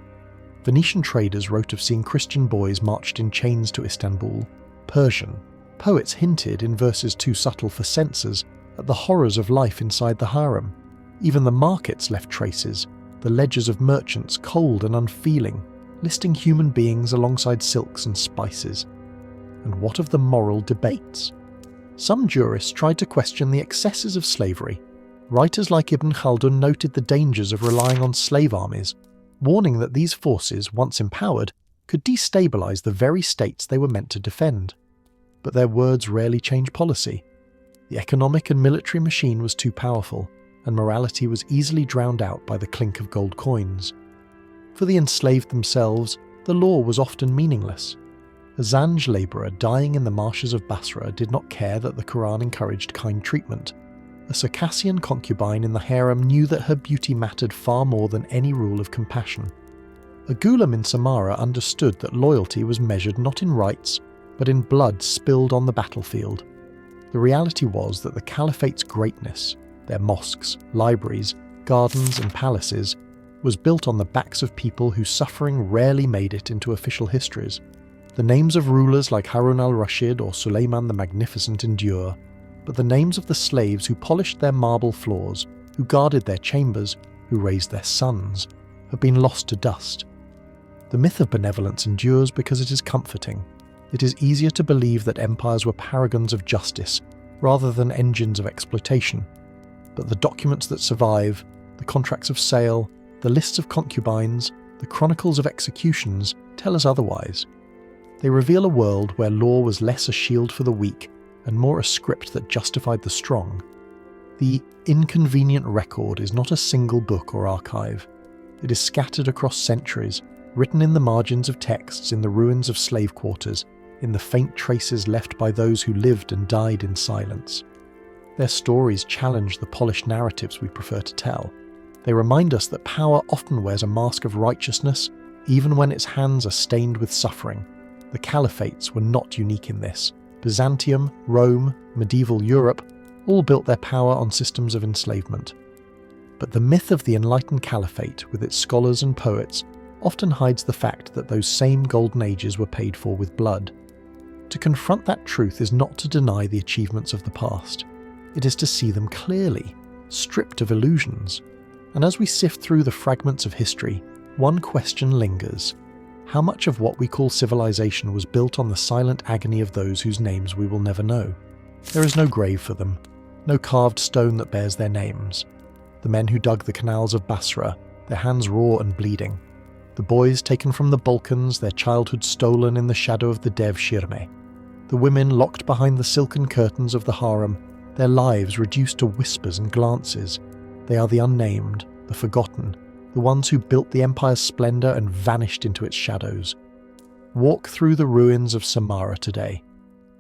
Venetian traders wrote of seeing Christian boys marched in chains to Istanbul. Persian poets hinted, in verses too subtle for censors, at the horrors of life inside the harem. Even the markets left traces, the ledgers of merchants cold and unfeeling, listing human beings alongside silks and spices. And what of the moral debates? Some jurists tried to question the excesses of slavery. Writers like Ibn Khaldun noted the dangers of relying on slave armies, warning that these forces, once empowered, could destabilize the very states they were meant to defend. But their words rarely change policy. The economic and military machine was too powerful, and morality was easily drowned out by the clink of gold coins. For the enslaved themselves, the law was often meaningless. A Zanj labourer dying in the marshes of Basra did not care that the Quran encouraged kind treatment. A Circassian concubine in the harem knew that her beauty mattered far more than any rule of compassion. A Ghulam in Samarra understood that loyalty was measured not in rights, but in blood spilled on the battlefield. The reality was that the Caliphate's greatness, their mosques, libraries, gardens and palaces, was built on the backs of people whose suffering rarely made it into official histories. The names of rulers like Harun al-Rashid or Suleiman the Magnificent endure, but the names of the slaves who polished their marble floors, who guarded their chambers, who raised their sons, have been lost to dust. The myth of benevolence endures because it is comforting. It is easier to believe that empires were paragons of justice rather than engines of exploitation. But the documents that survive, the contracts of sale, the lists of concubines, the chronicles of executions, tell us otherwise. They reveal a world where law was less a shield for the weak and more a script that justified the strong. The inconvenient record is not a single book or archive. It is scattered across centuries, written in the margins of texts in the ruins of slave quarters, in the faint traces left by those who lived and died in silence. Their stories challenge the polished narratives we prefer to tell. They remind us that power often wears a mask of righteousness, even when its hands are stained with suffering. The Caliphates were not unique in this. Byzantium, Rome, medieval Europe all built their power on systems of enslavement. But the myth of the enlightened Caliphate, with its scholars and poets, often hides the fact that those same golden ages were paid for with blood. To confront that truth is not to deny the achievements of the past. It is to see them clearly, stripped of illusions. And as we sift through the fragments of history, one question lingers. How much of what we call civilization was built on the silent agony of those whose names we will never know? There is no grave for them, no carved stone that bears their names. The men who dug the canals of Basra, their hands raw and bleeding. The boys taken from the Balkans, their childhood stolen in the shadow of the Devshirme. The women locked behind the silken curtains of the harem, their lives reduced to whispers and glances. They are the unnamed, the forgotten, the ones who built the empire's splendour and vanished into its shadows. Walk through the ruins of Samarra today.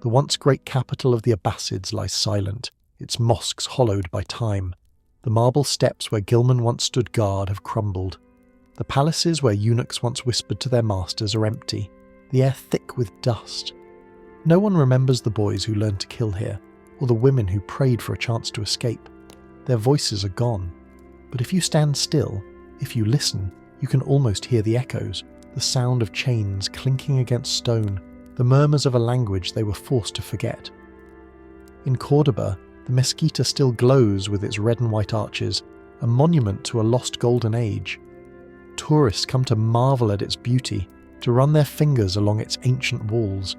The once great capital of the Abbasids lies silent, its mosques hollowed by time. The marble steps where Ghilman once stood guard have crumbled. The palaces where eunuchs once whispered to their masters are empty, the air thick with dust. No one remembers the boys who learned to kill here, or the women who prayed for a chance to escape. Their voices are gone. But if you stand still, if you listen, you can almost hear the echoes, the sound of chains clinking against stone, the murmurs of a language they were forced to forget. In Cordoba, The mesquita still glows with its red and white arches, a monument to a lost golden age. Tourists come to marvel at its beauty, to run their fingers along its ancient walls.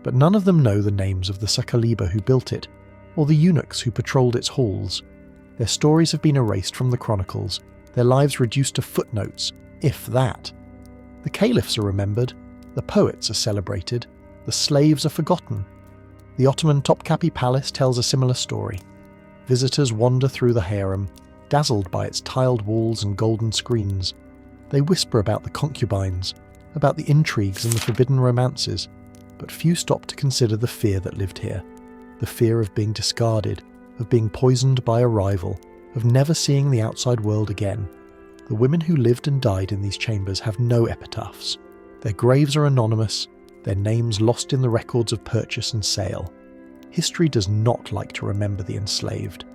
But none of them know the names of the Saqaliba who built it, or the eunuchs who patrolled its halls. Their stories have been erased from the chronicles, their lives reduced to footnotes, if that. The caliphs are remembered, the poets are celebrated, the slaves are forgotten. The Ottoman Topkapi Palace tells a similar story. Visitors wander through the harem, dazzled by its tiled walls and golden screens. They whisper about the concubines, about the intrigues and the forbidden romances, but few stop to consider the fear that lived here. The fear of being discarded, of being poisoned by a rival, of never seeing the outside world again. The women who lived and died in these chambers have no epitaphs. Their graves are anonymous, their names lost in the records of purchase and sale. History does not like to remember the enslaved.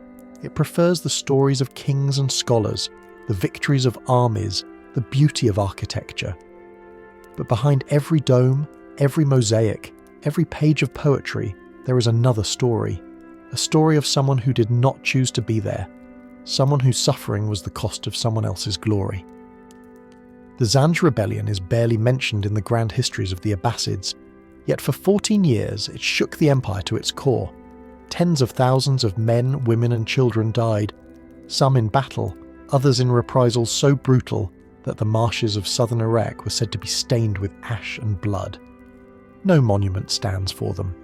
It prefers the stories of kings and scholars, the victories of armies, the beauty of architecture. But behind every dome, every mosaic, every page of poetry, there is another story. A story of someone who did not choose to be there, someone whose suffering was the cost of someone else's glory. The Zanj rebellion is barely mentioned in the grand histories of the Abbasids, yet for 14 years it shook the empire to its core. Tens of thousands of men, women and children died, some in battle, others in reprisals so brutal that the marshes of southern Iraq were said to be stained with ash and blood. No monument stands for them.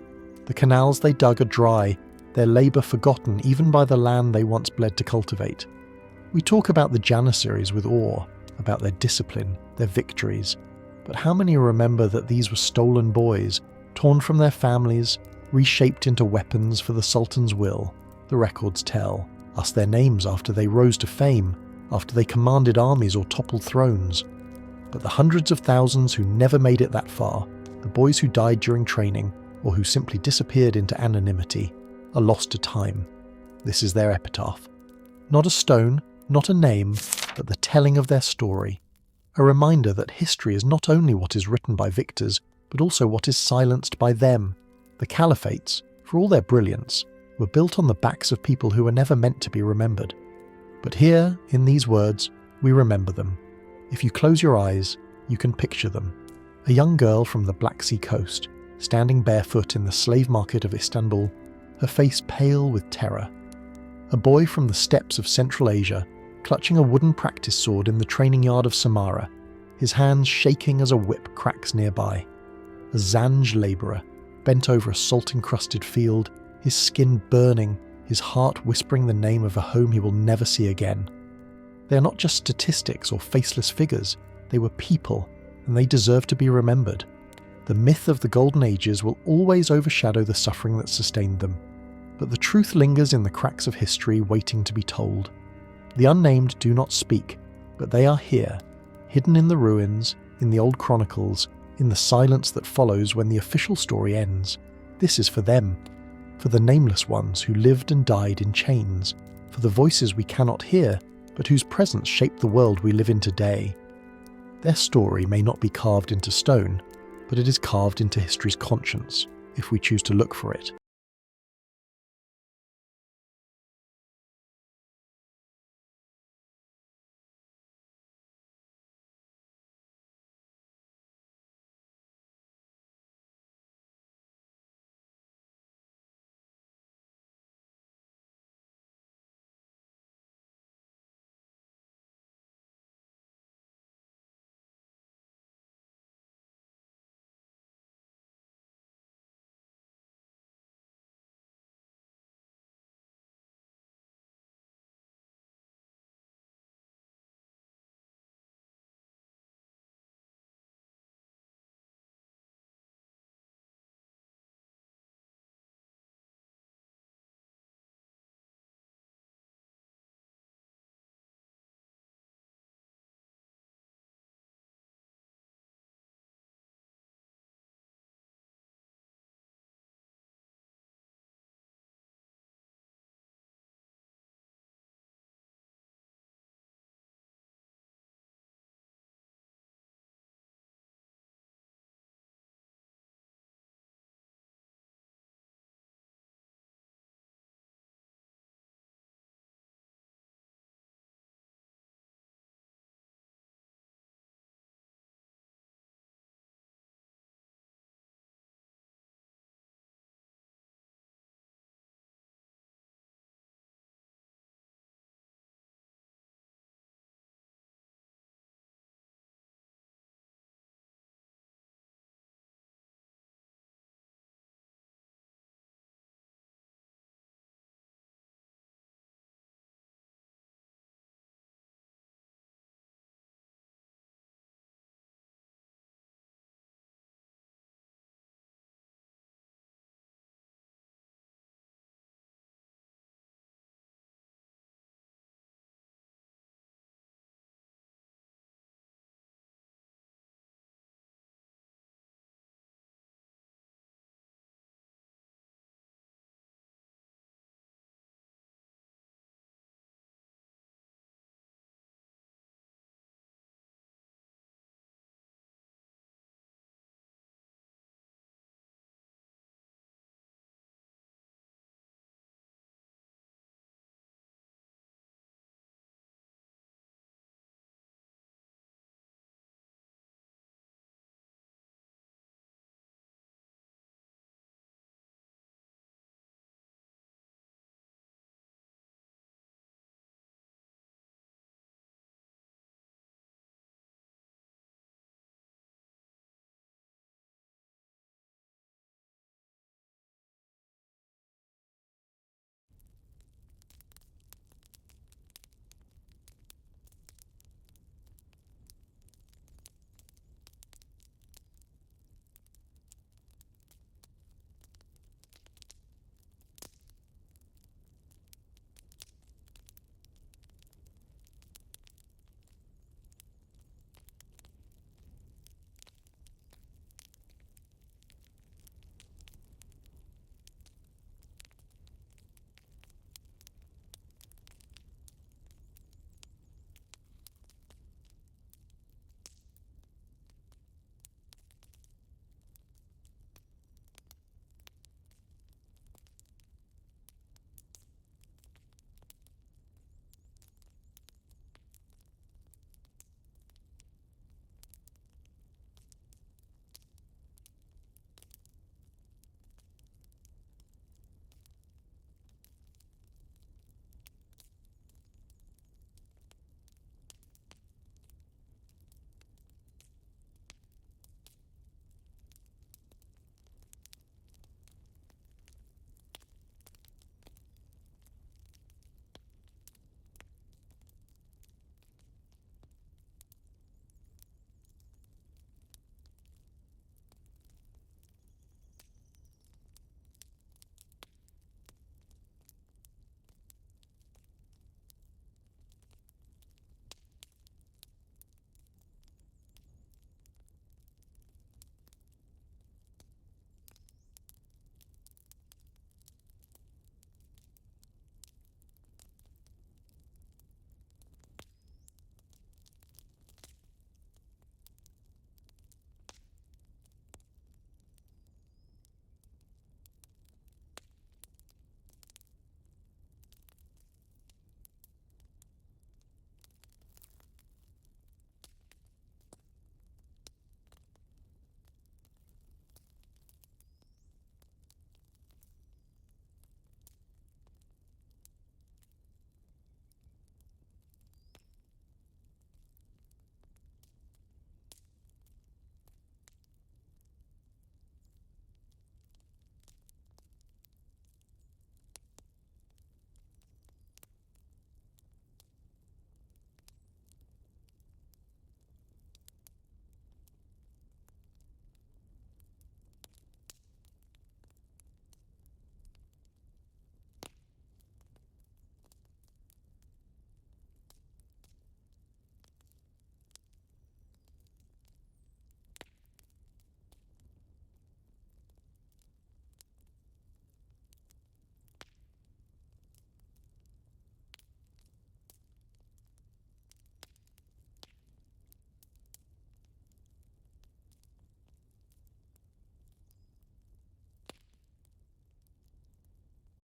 The canals they dug are dry, their labour forgotten even by the land they once bled to cultivate. We talk about the Janissaries with awe, about their discipline, their victories, but how many remember that these were stolen boys, torn from their families, reshaped into weapons for the Sultan's will? The records tell us their names after they rose to fame, after they commanded armies or toppled thrones. But the hundreds of thousands who never made it that far, the boys who died during training, or who simply disappeared into anonymity, are lost to time. This is their epitaph. Not a stone, not a name, but the telling of their story. A reminder that history is not only what is written by victors, but also what is silenced by them. The Caliphates, for all their brilliance, were built on the backs of people who were never meant to be remembered. But here, in these words, we remember them. If you close your eyes, you can picture them. A young girl from the Black Sea coast, standing barefoot in the slave market of Istanbul, her face pale with terror. A boy from the steppes of Central Asia, clutching a wooden practice sword in the training yard of Samarra, his hands shaking as a whip cracks nearby. A Zanj labourer, bent over a salt-encrusted field, his skin burning, his heart whispering the name of a home he will never see again. They are not just statistics or faceless figures, they were people, and they deserve to be remembered. The myth of the Golden Ages will always overshadow the suffering that sustained them, but the truth lingers in the cracks of history waiting to be told. The unnamed do not speak, but they are here, hidden in the ruins, in the old chronicles, in the silence that follows when the official story ends. This is for them, for the nameless ones who lived and died in chains, for the voices we cannot hear, but whose presence shaped the world we live in today. Their story may not be carved into stone, but it is carved into history's conscience, if we choose to look for it.